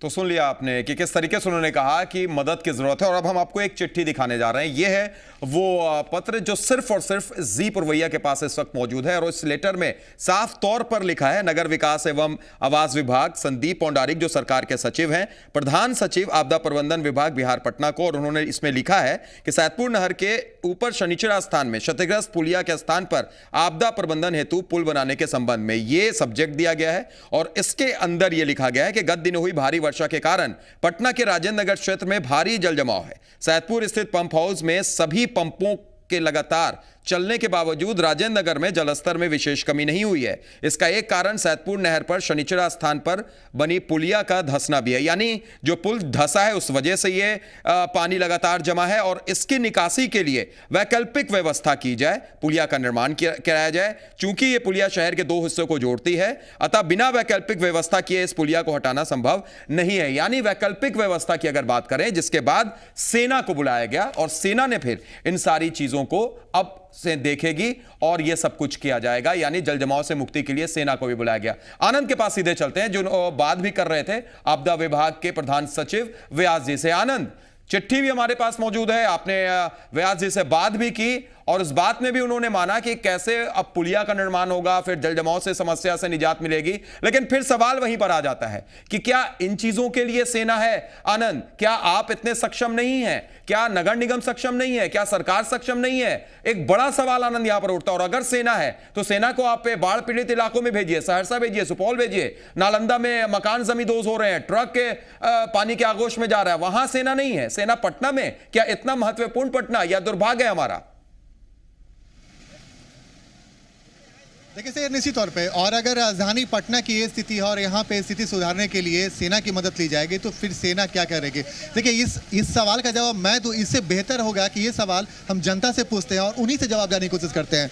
तो सुन लिया आपने कि किस तरीके से उन्होंने कहा कि मदद की जरूरत है। और अब हम आपको एक चिट्ठी दिखाने जा रहे हैं। यह है वो पत्र जो सिर्फ और सिर्फ जी पुरवैया के पास इस वक्त मौजूद है, और इस लेटर में साफ तौर पर लिखा है नगर विकास एवं आवास विभाग संदीप पौंडारिक जो सरकार के सचिव हैं, प्रधान सचिव आपदा प्रबंधन विभाग बिहार पटना को, और उन्होंने इसमें लिखा है कि सैदपुर नहर के ऊपर शनिचरा स्थान में क्षतिग्रस्त पुलिया के स्थान पर आपदा प्रबंधन हेतु पुल बनाने के संबंध में यह सब्जेक्ट दिया गया है, और इसके अंदर यह लिखा गया है कि गत दिन हुई भारी वर्षा के कारण पटना के राजेंद्र नगर क्षेत्र में भारी जल जमाव है। सैदपुर स्थित पंप हाउस में सभी पंपों के लगातार चलने के बावजूद राजेंद्र नगर में जलस्तर में विशेष कमी नहीं हुई है। इसका एक कारण सैदपुर नहर पर शनिचरा स्थान पर बनी पुलिया का धंसना भी है, यानी जो पुल धंसा है उस वजह से ये पानी लगातार जमा है, और इसकी निकासी के लिए वैकल्पिक व्यवस्था की जाए, पुलिया का निर्माण कराया जाए। चूंकि ये पुलिया शहर के 2 हिस्सों को जोड़ती है, अतः बिना वैकल्पिक व्यवस्था किए इस पुलिया को हटाना संभव नहीं है। यानी वैकल्पिक व्यवस्था की अगर बात करें, जिसके बाद सेना को बुलाया गया और सेना ने फिर इन सारी चीजों को अब से देखेगी और यह सब कुछ किया जाएगा, यानी जल जमाव से मुक्ति के लिए सेना को भी बुलाया गया। आनंद के पास सीधे चलते हैं जो बात भी कर रहे थे आपदा विभाग के प्रधान सचिव व्यास जी से। आनंद, चिट्ठी भी हमारे पास मौजूद है, आपने व्यास जी से बात भी की और उस बात में भी उन्होंने माना कि कैसे अब पुलिया का निर्माण होगा, फिर जलजमाव से समस्या से निजात मिलेगी। लेकिन फिर सवाल वहीं पर आ जाता है कि क्या इन चीजों के लिए सेना है? आनंद, क्या आप इतने सक्षम नहीं हैं? क्या नगर निगम सक्षम नहीं है? क्या सरकार सक्षम नहीं है? एक बड़ा सवाल आनंद यहां पर उठता है। और अगर सेना है तो सेना को आप बाढ़ पीड़ित इलाकों में भेजिए, सहरसा भेजिए, सुपौल भेजिए, नालंदा में मकान जमींदोज हो रहे हैं, ट्रक के पानी के आगोश में जा रहा है, वहां सेना नहीं है। सेना पटना में, क्या इतना महत्वपूर्ण पटना, या दुर्भाग्य है हमारा? देखिए सर, निश्चित तौर पे, और अगर राजधानी पटना की ये स्थिति है और यहाँ पे स्थिति सुधारने के लिए सेना की मदद ली जाएगी तो फिर सेना क्या करेगी? देखिए इस सवाल का जवाब मैं तो इससे बेहतर होगा कि ये सवाल हम जनता से पूछते हैं और उन्हीं से जवाब देने की कोशिश करते हैं।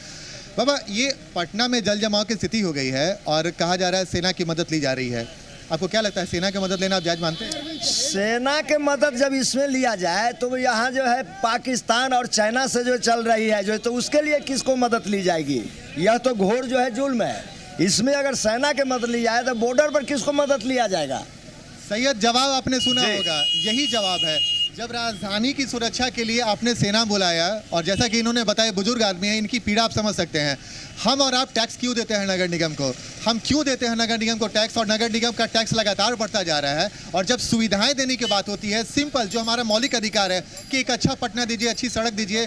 बाबा, ये पटना में जल जमाव की स्थिति हो गई है और कहा जा रहा है सेना की मदद ली जा रही है। आपको क्या लगता है, सेना की मदद लेना आप जायज मानते हैं? सेना के मदद जब इसमें लिया जाए तो यहाँ जो है पाकिस्तान और चाइना से जो चल रही है जो, तो उसके लिए किसको मदद ली जाएगी? यह तो घोर जो है जुल्म है। इसमें अगर सेना की मदद ली जाए तो बॉर्डर पर किसको मदद लिया जाएगा? सैयद, जवाब आपने सुना होगा, यही जवाब है। जब राजधानी की सुरक्षा के लिए आपने सेना बुलाया, और जैसा कि इन्होंने बताया, बुजुर्ग आदमी है, इनकी पीड़ा आप समझ सकते हैं। हम और आप टैक्स क्यों देते हैं नगर निगम को? हम क्यों देते हैं नगर निगम को टैक्स? और नगर निगम का टैक्स लगातार बढ़ता जा रहा है। और जब सुविधाएं देने की बात होती है, सिंपल जो हमारा मौलिक अधिकार है कि एक अच्छा पटना दीजिए, अच्छी सड़क दीजिए,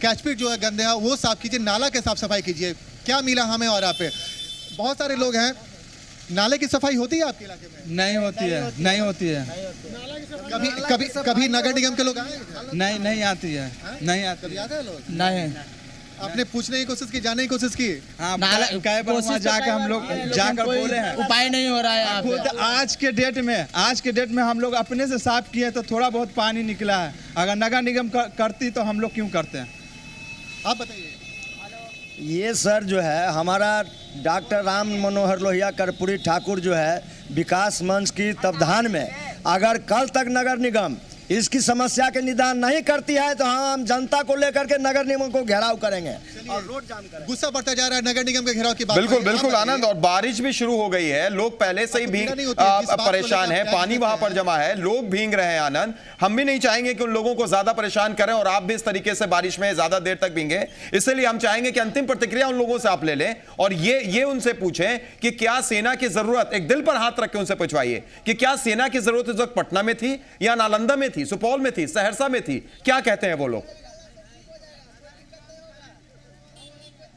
कैचपीट जो है गंदे है वो साफ कीजिए, नाला के साफ सफाई कीजिए, क्या मिला हमें और आप पे? बहुत सारे लोग हैं, नाले की सफाई होती है आपके इलाके में? नहीं होती है, नहीं होती है। कभी नगर निगम के लोग आए? नहीं आती है, नहीं आती। कभी आते हैं लोग? नहीं। आपने पूछने की कोशिश की, जानने की कोशिश की? हाँ, जाकर हम लोग जाकर बोले हैं, उपाय नहीं हो रहा है। खुद आज के डेट में हम लोग अपने से साफ किए तो थोड़ा बहुत पानी निकला है। अगर नगर निगम करती तो हम लोग क्यों करते हैं? आप बताइए। ये सर जो है हमारा डॉक्टर राम मनोहर लोहिया कर्पूरी ठाकुर जो है विकास मंच की तत्वाधान में, अगर कल तक नगर निगम इसकी समस्या के निदान नहीं करती है तो हम जनता को लेकर के नगर निगम को घेराव करेंगे और रोड जाम करेंगे। गुस्सा बढ़ता जा रहा है नगर निगम के घेराव की बात। बिल्कुल आनंद, और बारिश भी शुरू हो गई है, लोग पहले से ही परेशान है, पानी वहां पर जमा है, लोग भीग रहे हैं। आनंद, हम भी नहीं चाहेंगे कि उन लोगों को ज्यादा परेशान करें और आप भी इस तरीके से बारिश में ज्यादा देर तक भीगे, इसलिए हम चाहेंगे कि अंतिम प्रतिक्रिया उन लोगों से आप ले लें और ये उनसे पूछें कि क्या सेना की जरूरत, एक दिल पर हाथ रख के उनसे पूछवाइए कि क्या सेना की जरूरत इस वक्त पटना में थी या नालंदा में थी, सुपौल में थी, सहरसा में थी? क्या कहते हैं वो लोग?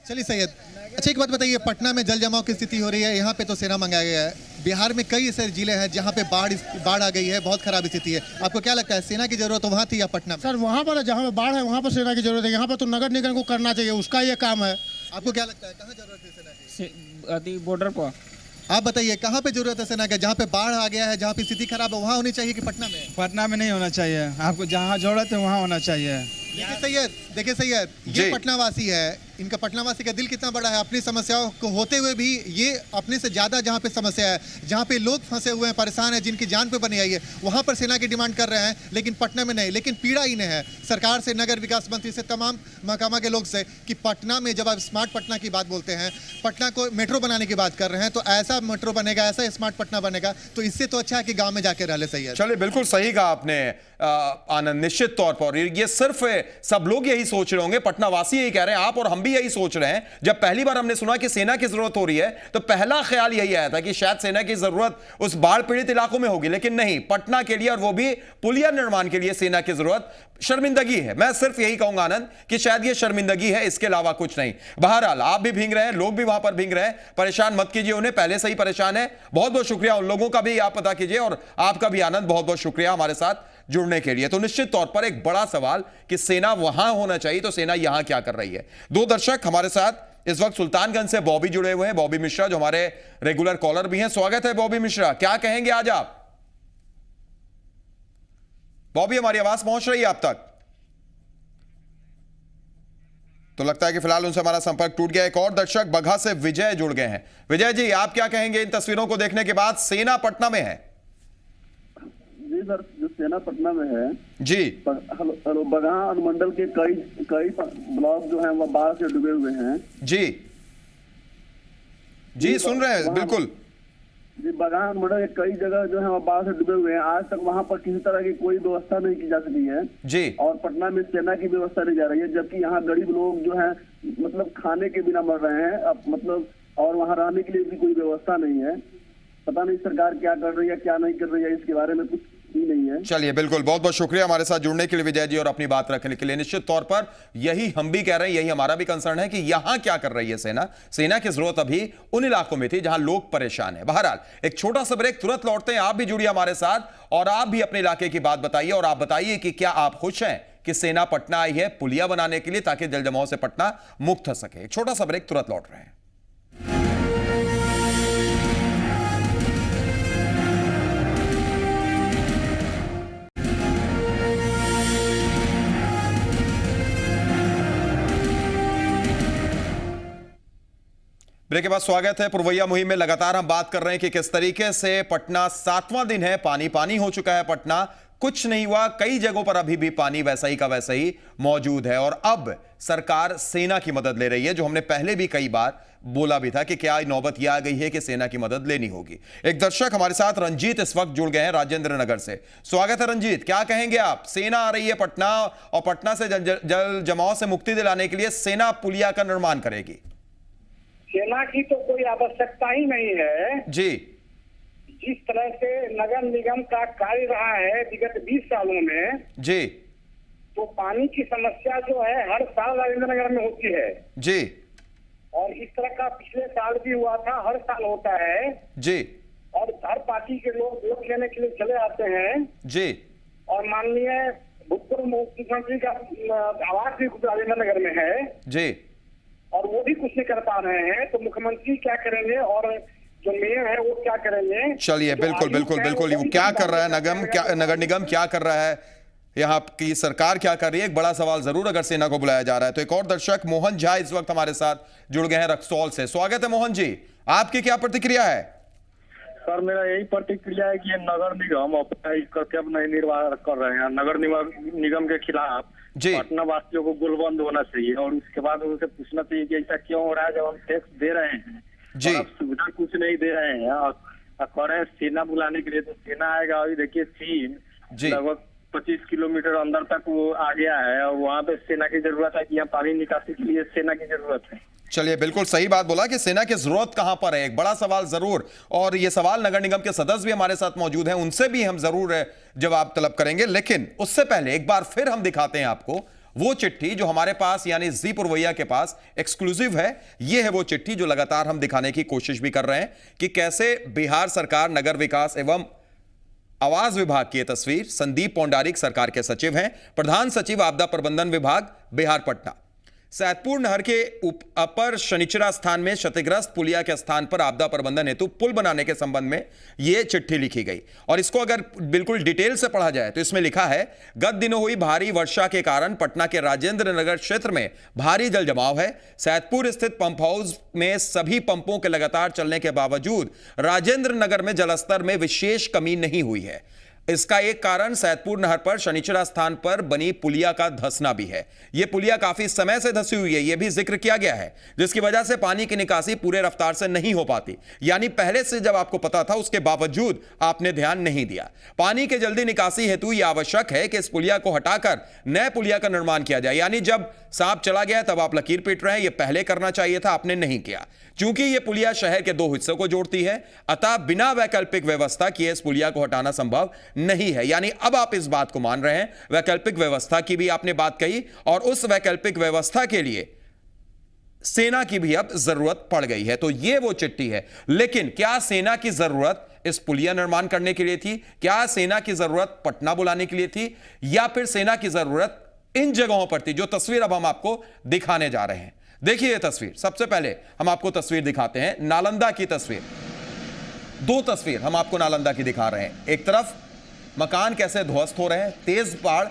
चलिए सैयद, अच्छा एक बात बताइए, पटना में जल जमाव की स्थिति हो रही है, यहाँ पे तो सेना मंगाया गया है, बिहार में कई ऐसे जिले हैं जहाँ पे बाढ़ आ गई है, बहुत खराब स्थिति है। आपको क्या लगता है, सेना की जरूरत तो वहाँ थी या पटना में? सर, वहाँ पर जहाँ बाढ़ है वहाँ पर सेना की जरूरत है, यहाँ पर तो नगर निगम को करना चाहिए, उसका ये काम है। आपको क्या लगता है, कहाँ जरूरत है सेना की? बॉर्डर पर। आप बताइए, कहाँ पे जरूरत है सेना का? जहाँ पे बाढ़ आ गया है, जहाँ पे स्थिति खराब है, वहाँ होनी चाहिए कि पटना में? पटना में नहीं होना चाहिए, आपको जहाँ जरूरत है वहाँ होना चाहिए। देखिए सैयद, ये पटनावासी है, इनका पटनावासी का दिल कितना बड़ा है, अपनी समस्याओं को होते हुए भी ये अपने से ज्यादा जहाँ पे समस्या है, जहाँ पे लोग फंसे हुए हैं, परेशान है, जिनकी जान पे बनी आई है, वहाँ पर सेना की डिमांड कर रहे हैं, लेकिन पटना में नहीं। लेकिन पीड़ा इन्हें है सरकार से, नगर विकास मंत्री से, तमाम महकमा के लोग से, कि पटना में जब आप स्मार्ट पटना की बात बोलते हैं, पटना को मेट्रो बनाने की बात कर रहे हैं, तो ऐसा मेट्रो बनेगा, ऐसा स्मार्ट पटना बनेगा, तो इससे तो अच्छा है कि गाँव में जाके रह ले। सही है, चलिए, बिल्कुल सही कहा आपने आनंद, निश्चित तौर पर ये सिर्फ सब लोग यही सोच रहे होंगे, पटनावासी यही कह रहे हैं, आप और हम भी यही सोच रहे हैं। जब पहली बार हमने सुना कि सेना की जरूरत हो रही है तो पहला ख्याल यही आया था कि शायद सेना की जरूरत उस बाढ़ पीड़ित इलाकों में होगी, लेकिन नहीं, पटना के लिए, और वो भी पुलिया निर्माण के लिए सेना की जरूरत शर्मिंदगी है। मैं सिर्फ यही कहूंगा आनंद कि शायद ये शर्मिंदगी है, इसके अलावा कुछ नहीं। बहरहाल, आप भी भीग रहे हैं, लोग भी वहां पर भीग रहे हैं, परेशान मत कीजिए उन्हें, पहले से ही परेशान है। बहुत बहुत शुक्रिया उन लोगों का भी आप पता कीजिए, और आपका भी आनंद, बहुत बहुत शुक्रिया हमारे साथ जुड़ने के लिए। तो निश्चित तौर पर एक बड़ा सवाल कि सेना वहां होना चाहिए तो सेना यहां क्या कर रही है। दो दर्शक हमारे साथ इस वक्त सुल्तानगंज से बॉबी जुड़े हुए हैं, बॉबी मिश्रा, जो हमारे रेगुलर कॉलर भी हैं। स्वागत है बॉबी मिश्रा, क्या कहेंगे आज आप? बॉबी, हमारी आवाज पहुंच रही है आप तक? तो लगता है कि फिलहाल उनसे हमारा संपर्क टूट गया। एक और दर्शक बगहा से विजय जुड़ गए हैं। विजय जी, आप क्या कहेंगे इन तस्वीरों को देखने के बाद? सेना पटना में है। जी सर, जो सेना पटना में है जी, हेलो, बगहा अनुमंडल के कई ब्लॉक जो हैं वो बाढ़ से डूबे हुए हैं। जी, सुन रहे हैं, बिल्कुल। जी, बगान अनुमंडल के कई जगह जो है बाढ़ से डूबे हुए हैं। आज तक वहाँ पर किसी तरह की कोई व्यवस्था नहीं की जा सकी है जी। और पटना में सेना की व्यवस्था नहीं जा रही है, जबकि यहाँ गरीब लोग जो है मतलब खाने के बिना मर रहे हैं अब मतलब, और वहाँ रहने के लिए भी कोई व्यवस्था नहीं है। पता नहीं सरकार क्या कर रही है क्या नहीं कर रही है, इसके बारे में कुछ ही नहीं है। चलिए, बिल्कुल, बहुत बहुत शुक्रिया हमारे साथ जुड़ने के लिए विजय जी और अपनी बात रखने के लिए। निश्चित तौर पर यही हम भी कह रहे हैं, यही हमारा भी कंसर्न है कि यहां क्या कर रही है सेना। सेना की जरूरत अभी उन इलाकों में थी जहां लोग परेशान है। बहरहाल एक छोटा सा ब्रेक, तुरंत लौटते हैं। आप भी जुड़िए हमारे साथ और आप भी अपने इलाके की बात बताइए और आप बताइए कि क्या आप खुश हैं कि सेना पटना आई है पुलिया बनाने के लिए ताकि जल जमाव से पटना मुक्त हो सके। एक छोटा सा ब्रेक, तुरंत लौट रहे हैं। ब्रेक के बाद स्वागत है। पुरवैया मुहिम में लगातार हम बात कर रहे हैं कि किस तरीके से पटना 7वां दिन है, पानी पानी हो चुका है पटना, कुछ नहीं हुआ। कई जगहों पर अभी भी पानी वैसा ही का वैसा ही मौजूद है और अब सरकार सेना की मदद ले रही है, जो हमने पहले भी कई बार बोला भी था कि क्या नौबत यह आ गई है कि सेना की मदद लेनी होगी। एक दर्शक हमारे साथ रंजीत इस वक्त जुड़ गए हैं राजेंद्र नगर से। स्वागत है रंजीत, क्या कहेंगे आप? सेना आ रही है पटना और पटना से जल जमाव से मुक्ति दिलाने के लिए सेना पुलिया का निर्माण करेगी। सेना की तो कोई आवश्यकता ही नहीं है जी। जिस तरह से नगर निगम का कार्य रहा है विगत 20 सालों में जी, तो पानी की समस्या जो है हर साल राजेंद्र नगर में होती है जी, और इस तरह का पिछले साल भी हुआ था, हर साल होता है जी। और हर पार्टी के लोग वोट लेने के लिए चले आते हैं जी। और माननीय भूतपूर्व मुख्यमंत्री का आवास भी राजेंद्र नगर में है जी, और वो भी कुछ नहीं कर पा रहे हैं। तो मुख्यमंत्री क्या करेंगे और जो मेयर है वो क्या करेंगे? चलिए, बिल्कुल बिल्कुल बिल्कुल, वो क्या कर रहा है नगर निगम क्या कर रहा है, यहाँ की सरकार क्या कर रही है, एक बड़ा सवाल जरूर अगर सेना को बुलाया जा रहा है। तो एक और दर्शक मोहन झा इस वक्त हमारे साथ जुड़ गए हैं रक्सौल से। स्वागत है मोहन जी, आपकी क्या प्रतिक्रिया है? सर, मेरा यही प्रतिक्रिया है कि ये नगर निगम अपना कर्तव्य नहीं निर्वाह कर रहे हैं। नगर निगम के खिलाफ पटना वासियों को गोलबंद होना चाहिए और उसके बाद उनसे पूछना चाहिए कि ऐसा क्यों हो रहा है जब हम टैक्स दे रहे हैं जी, और सुविधा कुछ नहीं दे रहे हैं और कह रहे हैं सेना बुलाने के लिए। तो सेना आएगा, अभी देखिए चीन लगभग 25 किलोमीटर अंदर तक वो आ गया है और वहाँ पे सेना की जरूरत है कि यहाँ पानी निकासी के लिए सेना की जरूरत है। चलिए, बिल्कुल सही बात बोला कि सेना की जरूरत कहां पर है, एक बड़ा सवाल जरूर। और ये सवाल नगर निगम के सदस्य भी हमारे साथ मौजूद हैं, उनसे भी हम जरूर जवाब तलब करेंगे। लेकिन उससे पहले एक बार फिर हम दिखाते हैं आपको वो चिट्ठी जो हमारे पास यानी जी पुरवैया के पास एक्सक्लूसिव है। ये है वो चिट्ठी जो लगातार हम दिखाने की कोशिश भी कर रहे हैं कि कैसे बिहार सरकार नगर विकास एवं आवास विभाग की तस्वीर। संदीप पौंडारिक सरकार के सचिव हैं, प्रधान सचिव आपदा प्रबंधन विभाग बिहार पटना। सैदपुर नहर के अपर शनिचरा स्थान में क्षतिग्रस्त पुलिया के स्थान पर आपदा प्रबंधन हेतु पुल बनाने के संबंध में यह चिट्ठी लिखी गई और इसको अगर बिल्कुल डिटेल से पढ़ा जाए तो इसमें लिखा है, गत दिनों हुई भारी वर्षा के कारण पटना के राजेंद्र नगर क्षेत्र में भारी जल जमाव है। सैदपुर स्थित पंप हाउस में सभी पंपों के लगातार चलने के बावजूद राजेंद्र नगर में जलस्तर में विशेष कमी नहीं हुई है। इसका एक कारण सैदपुर नहर पर शनिचरा स्थान पर बनी पुलिया का धंसना भी है। यह पुलिया काफी समय से धंसी हुई है, यह भी जिक्र किया गया है, जिसकी वजह से पानी की निकासी पूरे रफ्तार से नहीं हो पाती। यानी पहले से जब आपको पता था उसके बावजूद आपने ध्यान नहीं दिया। पानी के जल्दी निकासी हेतु यह आवश्यक है कि इस पुलिया को हटाकर नए पुलिया का निर्माण किया जाए। यानी जब सांप चला गया तब आप लकीर पीट रहे हैं, यह पहले करना चाहिए था, आपने नहीं किया। चूंकि यह पुलिया शहर के 2 हिस्सों को जोड़ती है, अतः बिना वैकल्पिक व्यवस्था किए इस पुलिया को हटाना संभव नहीं है। यानी अब आप इस बात को मान रहे हैं, वैकल्पिक व्यवस्था की भी आपने बात कही और उस वैकल्पिक व्यवस्था के लिए सेना की भी अब जरूरत पड़ गई है। तो यह वो चिट्ठी है। लेकिन क्या सेना की जरूरत इस पुलिया निर्माण करने के लिए थी? क्या सेना की जरूरत पटना बुलाने के लिए थी? या फिर सेना की जरूरत इन जगहों पर थी जो तस्वीर अब हम आपको दिखाने जा रहे हैं? देखिए यह तस्वीर। सबसे पहले हम आपको तस्वीर दिखाते हैं, नालंदा की तस्वीर। 2 तस्वीर हम आपको नालंदा की दिखा रहे हैं। एक तरफ मकान कैसे ध्वस्त हो रहे हैं, तेज बाढ़,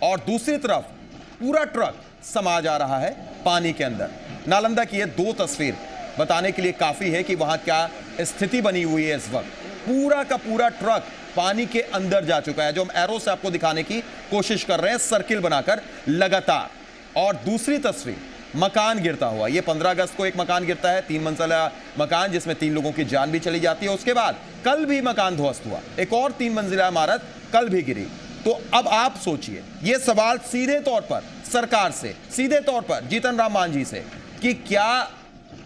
और दूसरी तरफ पूरा ट्रक समा जा रहा है पानी के अंदर। नालंदा की ये 2 तस्वीर बताने के लिए काफी है कि वहां क्या स्थिति बनी हुई है। इस वक्त पूरा का पूरा ट्रक पानी के अंदर जा चुका है, जो हम एरो से आपको दिखाने की कोशिश कर रहे हैं सर्किल बनाकर लगातार। और दूसरी तस्वीर मकान गिरता हुआ। ये 15 अगस्त को एक मकान गिरता है, 3 मंजिला मकान जिसमें 3 लोगों की जान भी चली जाती है। उसके बाद कल भी मकान ध्वस्त हुआ, एक और 3 मंजिला इमारत कल भी गिरी। तो अब आप सोचिए, ये सवाल सीधे तौर पर सरकार से, सीधे तौर पर जीतन राम मांझी से, कि क्या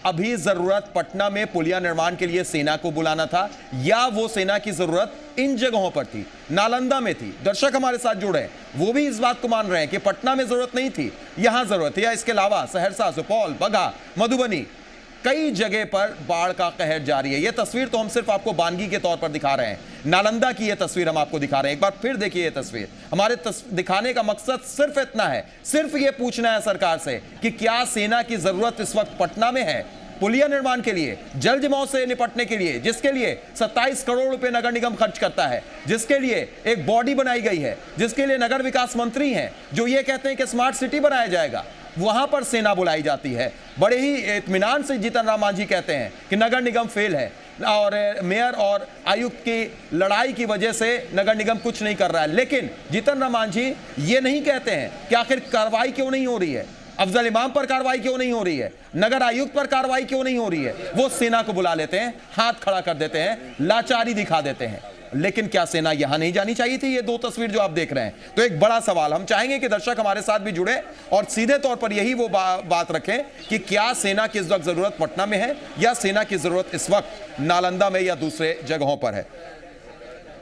अभी जरूरत पटना में पुलिया निर्माण के लिए सेना को बुलाना था, या वो सेना की जरूरत इन जगहों पर थी, नालंदा में थी। दर्शक हमारे साथ जुड़े हैं, वो भी इस बात को मान रहे हैं कि पटना में जरूरत नहीं थी, यहां जरूरत है। या इसके अलावा सहरसा, सुपौल, बगहा, मधुबनी, कई जगह पर बाढ़ का कहर जारी है। यह तस्वीर तो हम सिर्फ आपको बानगी के तौर पर दिखा रहे हैं, नालंदा की यह तस्वीर हम आपको दिखा रहे हैं। एक बार फिर देखिए यह तस्वीर। हमारे दिखाने का मकसद सिर्फ इतना है, सिर्फ यह पूछना है सरकार से कि क्या सेना की जरूरत इस वक्त पटना में है पुलिया निर्माण के लिए, जल जमाव से निपटने के लिए, जिसके लिए 27 करोड़ रुपए नगर निगम खर्च करता है, जिसके लिए एक बॉडी बनाई गई है, जिसके लिए नगर विकास मंत्री हैं जो ये कहते हैं कि स्मार्ट सिटी बनाया जाएगा, वहां पर सेना बुलाई जाती है। बड़े ही इत्मीनान से जीतन राम मांझी कहते हैं कि नगर निगम फेल है और मेयर और आयुक्त की लड़ाई की वजह से नगर निगम कुछ नहीं कर रहा है। लेकिन जीतन राम मांझी ये नहीं कहते हैं कि आखिर कार्रवाई क्यों नहीं हो रही है, अफजल इमाम पर कार्रवाई क्यों नहीं हो रही है, नगर आयुक्त पर कार्रवाई क्यों नहीं हो रही है। वो सेना को बुला लेते हैं, हाथ खड़ा कर देते हैं, लाचारी दिखा देते हैं। लेकिन क्या सेना यहां नहीं जानी चाहिए थी? ये 2 तस्वीर जो आप देख रहे हैं, तो एक बड़ा सवाल, हम चाहेंगे कि दर्शक हमारे साथ भी जुड़े और सीधे तौर पर यही वो बात रखें कि क्या सेना की इस वक्त जरूरत पटना में है, या सेना की जरूरत इस वक्त नालंदा में या दूसरे जगहों पर है।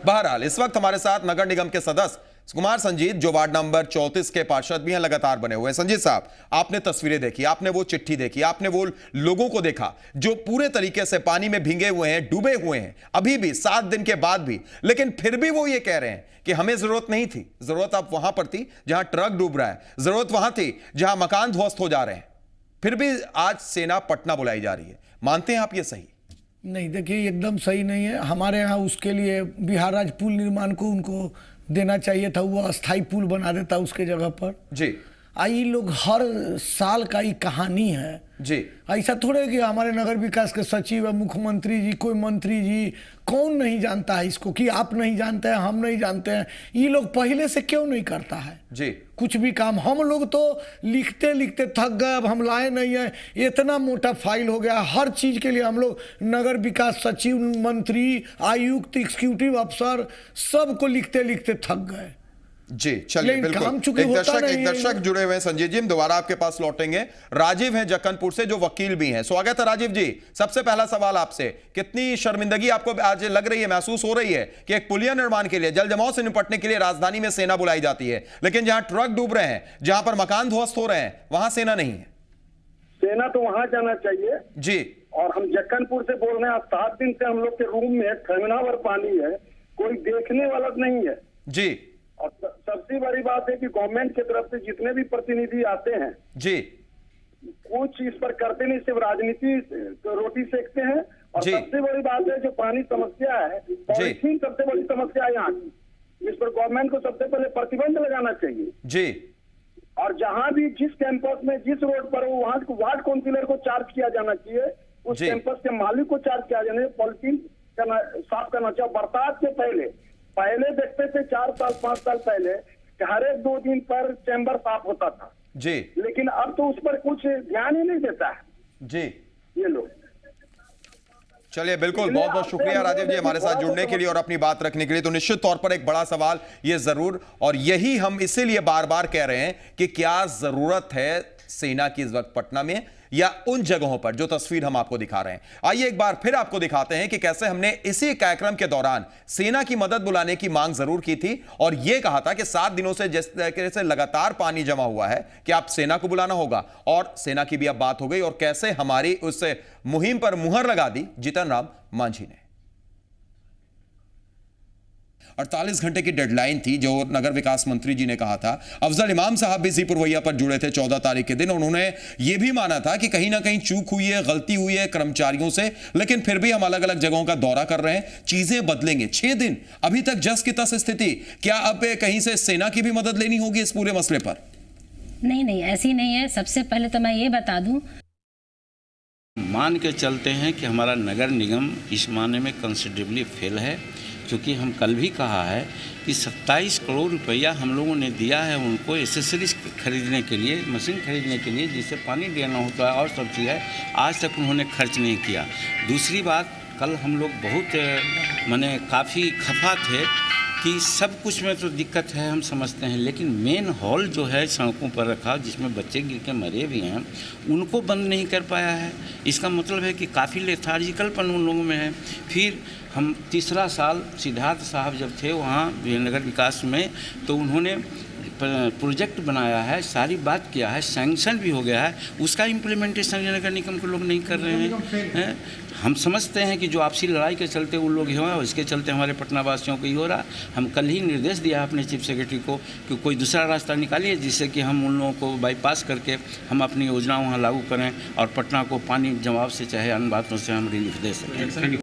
बहरहाल इस वक्त हमारे साथ नगर निगम के सदस्य कुमार संजीत, जो वार्ड नंबर 34 के पार्षद भी हैं, लगातार बने हुए हैं। संजीत साहब, आपने तस्वीरें देखी, आपने वो चिट्ठी देखी, आपने वो लोगों को देखा जो पूरे तरीके से पानी में भीगे हुए हैं, डूबे हुए हैं, अभी भी 7 दिन के बाद भी, लेकिन फिर भी वो ये कह रहे हैं कि हमें जरूरत नहीं थी। जरूरत अब वहां पर थी जहां ट्रक डूब रहा है, जरूरत वहां थी जहां मकान ध्वस्त हो जा रहे हैं, फिर भी आज सेना पटना बुलाई जा रही है। मानते हैं आप ये सही? नहीं, देखिए एकदम सही नहीं है। हमारे यहाँ उसके लिए बिहार राज्य पुल निर्माण को उनको देना चाहिए था, वो अस्थाई पुल बना देता उसके जगह पर जी। ये लोग हर साल का ही कहानी है जी। ऐसा थोड़े कि हमारे नगर विकास के सचिव, मुख्यमंत्री जी, कोई मंत्री जी, कौन नहीं जानता है इसको, कि आप नहीं जानते हैं, हम नहीं जानते हैं। ये लोग पहले से क्यों नहीं करता है जी कुछ भी काम? हम लोग तो लिखते लिखते थक गए, अब हम लाए नहीं है, इतना मोटा फाइल हो गया। हर चीज के लिए हम लोग नगर विकास सचिव, मंत्री, आयुक्त, एग्जीक्यूटिव अफसर, सबको लिखते लिखते थक गए जी। चलिए, बिल्कुल। एक दर्शक जुड़े हुए हैं संजीव जी, हम दोबारा आपके पास लौटेंगे। राजीव हैं जक्कनपुर से, जो वकील भी हैं। स्वागत है राजीव जी। सबसे पहला सवाल आपसे, कितनी शर्मिंदगी आपको आज लग रही है, महसूस हो रही है कि एक पुलिया निर्माण के लिए, जल जमाव से निपटने के लिए राजधानी में सेना बुलाई जाती है, लेकिन जहां ट्रक डूब रहे हैं, जहां पर मकान ध्वस्त हो रहे हैं, वहां सेना नहीं है? सेना तो वहां जाना चाहिए जी। और हम जक्कनपुर से बोल रहे हैं, 7 दिन से हम लोग के रूम में ठेवना भर पानी है, कोई देखने वाला नहीं है जी। और सबसे बड़ी बात है कि गवर्नमेंट की तरफ से जितने भी प्रतिनिधि आते हैं जी, कुछ इस पर करते नहीं, सिर्फ राजनीति रोटी सेकते हैं। और सबसे बड़ी बात है जो पानी समस्या है, पॉलिथीन सबसे बड़ी समस्या है यहाँ की। इस पर गवर्नमेंट को सबसे पहले प्रतिबंध लगाना चाहिए जी। और जहाँ भी जिस कैंपस में जिस रोड पर हो, वहाँ वार्ड काउंसिलर को चार्ज किया जाना चाहिए, उस कैंपस के मालिक को चार्ज किया जाना, पॉलिथीन साफ करना चाहिए। बरसात के पहले देखते थे 4 साल 5 साल पहले कि हर एक 2 दिन पर चैम्बर साफ होता था जी, लेकिन अब तो उस पर कुछ ध्यान ही नहीं देता है जी ये लोग। चलिए, बिल्कुल, बहुत बहुत शुक्रिया राजीव जी हमारे साथ जुड़ने के लिए और अपनी बात रखने के लिए। तो निश्चित तौर पर एक बड़ा सवाल ये जरूर, और यही हम इसीलिए बार बार कह रहे हैं कि क्या जरूरत है सेना की इस वक्त पटना में या उन जगहों पर जो तस्वीर हम आपको दिखा रहे हैं। आइए एक बार फिर आपको दिखाते हैं कि कैसे हमने इसी कार्यक्रम के दौरान सेना की मदद बुलाने की मांग जरूर की थी और यह कहा था कि 7 दिनों से जिस तरीके से लगातार पानी जमा हुआ है कि आप सेना को बुलाना होगा, और सेना की भी अब बात हो गई और कैसे हमारी उस मुहिम पर मुहर लगा दी जीतन राम मांझी ने। 48 घंटे की डेडलाइन थी जो नगर विकास मंत्री जी ने कहा था। अफजल इमाम साहब भी पुरवैया पर जुड़े थे 14 तारीख के दिन। उन्होंने यह भी माना था कि कहीं ना कहीं चूक हुई है, गलती हुई है कर्मचारियों से, लेकिन फिर भी हम अलग अलग जगहों का दौरा कर रहे हैं, चीजें बदलेंगे। 6 दिन अभी तक जस की तस स्थिति। क्या अब कहीं से सेना की भी मदद लेनी होगी इस पूरे मसले पर? नहीं, ऐसी नहीं है। सबसे पहले तो मैं ये बता दूं, मान के चलते हैं कि हमारा नगर निगम इस मायने में कंसिडरेबली फेल है, क्योंकि हम कल भी कहा है कि 27 करोड़ रुपया हम लोगों ने दिया है उनको एसेसरीज खरीदने के लिए, मशीन खरीदने के लिए, जिससे पानी देना होता है और सब चीज़ है, आज तक उन्होंने खर्च नहीं किया। दूसरी बात, कल हम लोग बहुत माने काफ़ी खफा थे कि सब कुछ में तो दिक्कत है, हम समझते हैं, लेकिन मेन हॉल जो है सड़कों पर रखा जिसमें बच्चे गिर के मरे भी हैं, उनको बंद नहीं कर पाया है। इसका मतलब है कि काफ़ी लेथार्जिकलपन उन लोगों में है। फिर हम तीसरा साल सिद्धार्थ साहब जब थे वहाँ नगर विकास में, तो उन्होंने प्रोजेक्ट बनाया है, सारी बात किया है, सैंक्शन भी हो गया है, उसका इम्प्लीमेंटेशन नगर निगम के लोग नहीं कर रहे हैं। हम समझते हैं कि जो आपसी लड़ाई के चलते उन लोग हुआ, इसके चलते हमारे पटना वासियों को ही हो रहा। हम कल ही निर्देश दिया अपने चीफ सेक्रेटरी को कि कोई दूसरा रास्ता निकालिए जिससे कि हम उन लोगों को बाईपास करके हम अपनी योजना वहाँ लागू करें और पटना को पानी जमाव से चाहे अन्य बातों से हम रिलीफ दे सकें।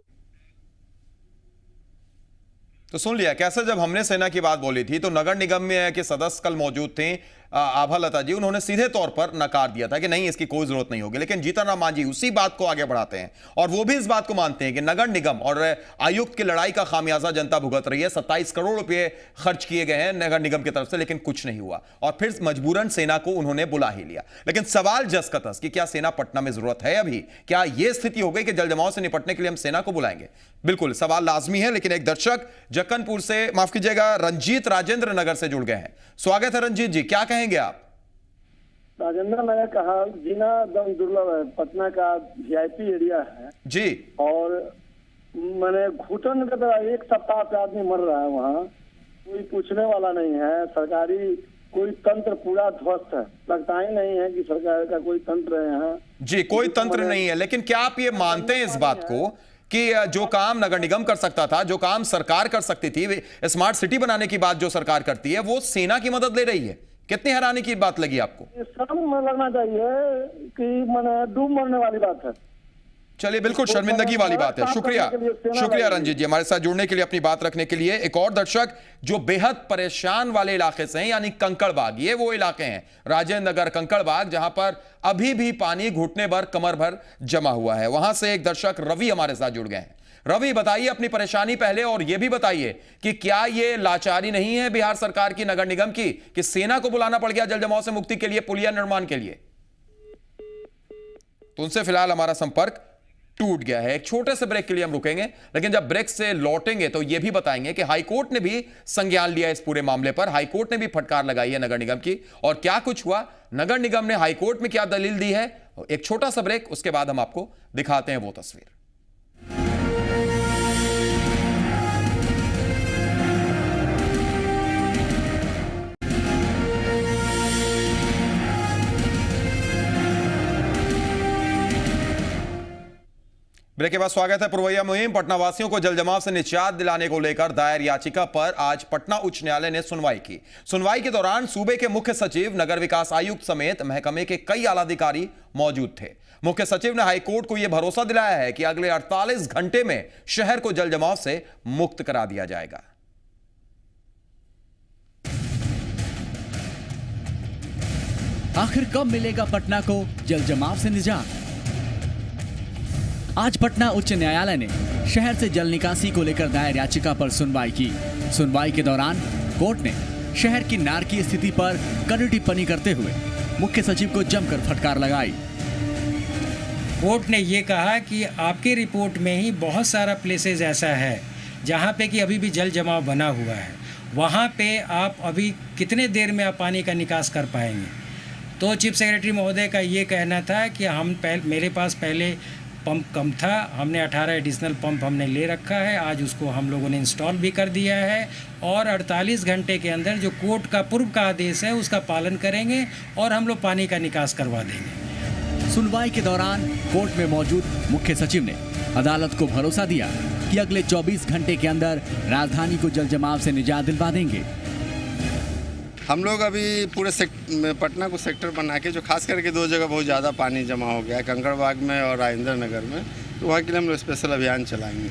तो सुन लिया कैसे, जब हमने सेना की बात बोली थी तो नगर निगम में के सदस्य कल मौजूद थे, आभा लता जी, उन्होंने सीधे तौर पर नकार दिया था कि नहीं, इसकी कोई जरूरत नहीं होगी। लेकिन जीतन राम मांझी उसी बात को आगे बढ़ाते हैं और वो भी इस बात को मानते हैं कि नगर निगम और आयुक्त की लड़ाई का खामियाजा जनता भुगत रही है। 27 करोड़ रुपए खर्च किए गए हैं नगर निगम की तरफ से, लेकिन कुछ नहीं हुआ और फिर मजबूरन सेना को उन्होंने बुला ही लिया। लेकिन सवाल जस का तस कि क्या सेना पटना में जरूरत है अभी? क्या यह स्थिति हो गई कि जल जमाव से निपटने के लिए हम सेना को बुलाएंगे? बिल्कुल सवाल लाजमी है, लेकिन एक दर्शक जक्कनपुर से, माफ कीजिएगा, रंजीत राजेंद्र नगर से जुड़ गए हैं। स्वागत है रंजीत जी, क्या कहेंगे आप? राजेंद्र नगर कहा जीना दम दुर्लभ है, पटना का वीआईपी एरिया है जी, और मैंने घुटन का तरह 1 सप्ताह से आदमी मर रहा है वहाँ, कोई पूछने वाला नहीं है। सरकारी कोई तंत्र पूरा ध्वस्त है, लगता ही नहीं है कि सरकार का कोई तंत्र है यहाँ जी, कोई तंत्र नहीं है। लेकिन क्या आप ये मानते हैं इस बात को कि जो काम नगर निगम कर सकता था, जो काम सरकार कर सकती थी, स्मार्ट सिटी बनाने की बात जो सरकार करती है, वो सेना की मदद ले रही है? कितनी हैरानी की बात लगी आपको? शर्म में लगना चाहिए कि मैंने डूब मरने वाली बात है। चलिए, बिल्कुल शर्मिंदगी वाली बात है। शुक्रिया रंजीत जी हमारे साथ जुड़ने के लिए, अपनी बात रखने के लिए। एक और दर्शक जो बेहद परेशान वाले इलाके से हैं, यानी कंकड़बाग, ये वो इलाके हैं राजेंद्र नगर, कंकड़बाग, जहां पर अभी भी पानी घुटने भर, कमर भर जमा हुआ है। वहां से एक दर्शक रवि हमारे साथ जुड़ गए हैं। रवि, बताइए अपनी परेशानी पहले, और यह भी बताइए कि क्या यह लाचारी नहीं है बिहार सरकार की, नगर निगम की, कि सेना को बुलाना पड़ गया जल जमाव से मुक्ति के लिए, पुलिया निर्माण के लिए? तो उनसे फिलहाल हमारा संपर्क टूट गया है। एक छोटे से ब्रेक के लिए हम रुकेंगे, लेकिन जब ब्रेक से लौटेंगे तो यह भी बताएंगे कि हाईकोर्ट ने भी संज्ञान लिया इस पूरे मामले पर। हाईकोर्ट ने भी फटकार लगाई है नगर निगम की, और क्या कुछ हुआ, नगर निगम ने हाईकोर्ट में क्या दलील दी है। एक छोटा सा ब्रेक, उसके बाद हम आपको दिखाते हैं वो तस्वीर। ब्रेक के बाद स्वागत है। पुरवैया मुहिम, पटना वासियों को जल जमाव से निजात दिलाने को लेकर दायर याचिका पर आज पटना उच्च न्यायालय ने सुनवाई की। सुनवाई के दौरान सूबे के मुख्य सचिव, नगर विकास आयुक्त समेत महकमे के कई आलाधिकारी मौजूद थे। मुख्य सचिव ने हाईकोर्ट को यह भरोसा दिलाया है कि अगले 48 घंटे में शहर को जल जमाव से मुक्त करा दिया जाएगा। आखिर कब मिलेगा पटना को जल जमाव से निजात? आज पटना उच्च न्यायालय ने शहर से जल निकासी को लेकर दायर याचिका पर सुनवाई की। सुनवाई के दौरान कोर्ट ने शहर की नारकीय स्थिति पर कड़ी टिप्पणी करते हुए मुख्य सचिव को जमकर फटकार लगाई। कोर्ट ने ये कहा कि आपकी रिपोर्ट में ही बहुत सारा प्लेसेस ऐसा है जहाँ पे कि अभी भी जल जमाव बना हुआ है, वहाँ पे आप अभी कितने देर में आप पानी का निकास कर पाएंगे। तो चीफ सेक्रेटरी महोदय का ये कहना था कि मेरे पास पहले पंप कम था, हमने 18 एडिशनल पंप हमने ले रखा है, आज उसको हम लोगों ने इंस्टॉल भी कर दिया है और 48 घंटे के अंदर जो कोर्ट का पूर्व का आदेश है उसका पालन करेंगे और हम लोग पानी का निकास करवा देंगे। सुनवाई के दौरान कोर्ट में मौजूद मुख्य सचिव ने अदालत को भरोसा दिया कि अगले 24 घंटे के अंदर राजधानी को जल जमाव से निजात दिलवा देंगे। हम लोग अभी पूरे पटना को सेक्टर बना के, जो खास करके 2 जगह बहुत ज़्यादा पानी जमा हो गया है, कंकड़बाग में और राजेंद्र नगर में, तो वहाँ के लिए हम लोग स्पेशल अभियान चलाएंगे।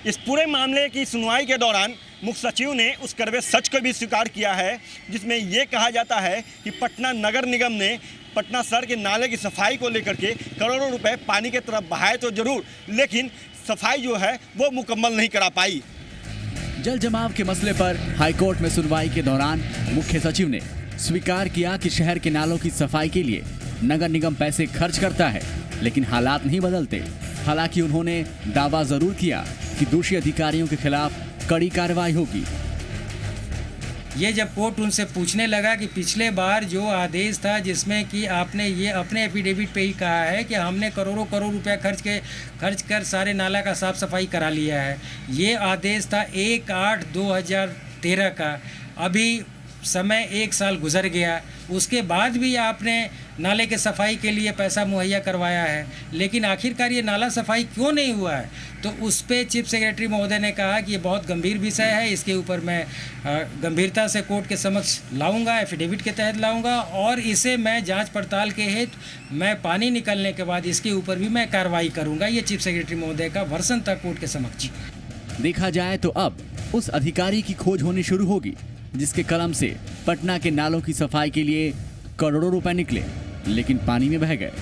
इस पूरे मामले की सुनवाई के दौरान मुख्य सचिव ने उस कड़वे सच को भी स्वीकार किया है, जिसमें ये कहा जाता है कि पटना नगर निगम ने पटना शहर के नाले की सफाई को लेकर के करोड़ों रुपए पानी की तरफ बहाए तो जरूर, लेकिन सफाई जो है वो मुकम्मल नहीं करा पाई। जल जमाव के मसले पर हाईकोर्ट में सुनवाई के दौरान मुख्य सचिव ने स्वीकार किया कि शहर के नालों की सफाई के लिए नगर निगम पैसे खर्च करता है, लेकिन हालात नहीं बदलते। हालांकि उन्होंने दावा जरूर किया कि दोषी अधिकारियों के खिलाफ कड़ी कार्रवाई होगी। ये जब कोर्ट उनसे पूछने लगा कि पिछले बार जो आदेश था जिसमें कि आपने ये अपने एफिडेविट पे ही कहा है कि हमने करोड़ों करोड़ रुपया खर्च कर सारे नाला का साफ सफाई करा लिया है, ये आदेश था 1/8/2013 का। अभी समय 1 साल गुजर गया, उसके बाद भी आपने नाले के सफाई के लिए पैसा मुहैया करवाया है, लेकिन आखिरकार ये नाला सफाई क्यों नहीं हुआ है? तो उस पर चीफ सेक्रेटरी महोदय ने कहा कि ये बहुत गंभीर विषय है, इसके ऊपर मैं गंभीरता से कोर्ट के समक्ष लाऊंगा, एफिडेविट के तहत लाऊंगा, और इसे मैं जांच पड़ताल के हेतु मैं पानी निकलने के बाद इसके ऊपर भी मैं कार्रवाई करूंगा। ये चीफ सेक्रेटरी महोदय का वर्षन था कोर्ट के समक्ष। देखा जाए तो अब उस अधिकारी की खोज होनी शुरू होगी जिसके कलम से पटना के नालों की सफाई के लिए करोड़ों रुपए निकले, लेकिन पानी में बह गए।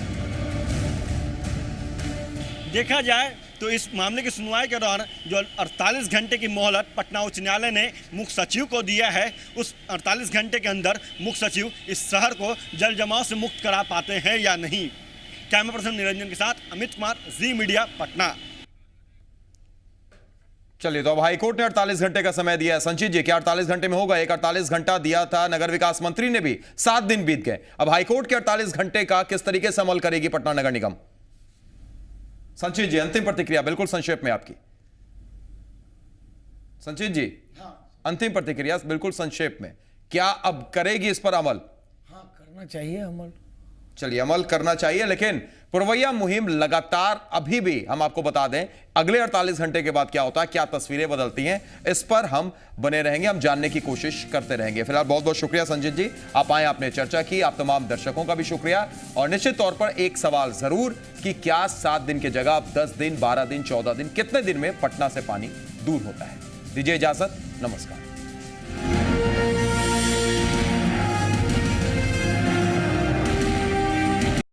देखा जाए तो इस मामले की सुनवाई के दौरान जो 48 घंटे की मोहलत पटना उच्च न्यायालय ने मुख्य सचिव को दिया है, उस 48 घंटे के अंदर मुख्य सचिव इस शहर को जल जमाव से मुक्त करा पाते हैं या नहीं। कैमरा पर्सन निरंजन के साथ अमित कुमार, जी मीडिया, पटना। चलिए, तो अब हाईकोर्ट ने 48 घंटे का समय दिया है। संचित जी, क्या 48 घंटे में होगा? एक 48 घंटा दिया था नगर विकास मंत्री ने भी, 7 दिन बीत गए। अब हाईकोर्ट के 48 घंटे का किस तरीके से अमल करेगी पटना नगर निगम? संचित जी, अंतिम प्रतिक्रिया बिल्कुल संक्षेप में आपकी। संचित जी, अंतिम प्रतिक्रिया बिल्कुल संक्षेप में, क्या अब करेगी इस पर अमल? हाँ, करना चाहिए अमल। चलिए, अमल करना चाहिए, लेकिन पुरवैया मुहिम लगातार अभी भी, हम आपको बता दें, अगले 48 घंटे के बाद क्या होता है, क्या तस्वीरें बदलती हैं, इस पर हम बने रहेंगे, हम जानने की कोशिश करते रहेंगे। फिलहाल बहुत बहुत शुक्रिया संजीत जी, आप आए, आपने चर्चा की। आप तमाम दर्शकों का भी शुक्रिया। और निश्चित तौर पर एक सवाल जरूर कि क्या 7 दिन की जगह 10 दिन, 12 दिन, 14 दिन, कितने दिन में पटना से पानी दूर होता है? दीजिए इजाजत, नमस्कार।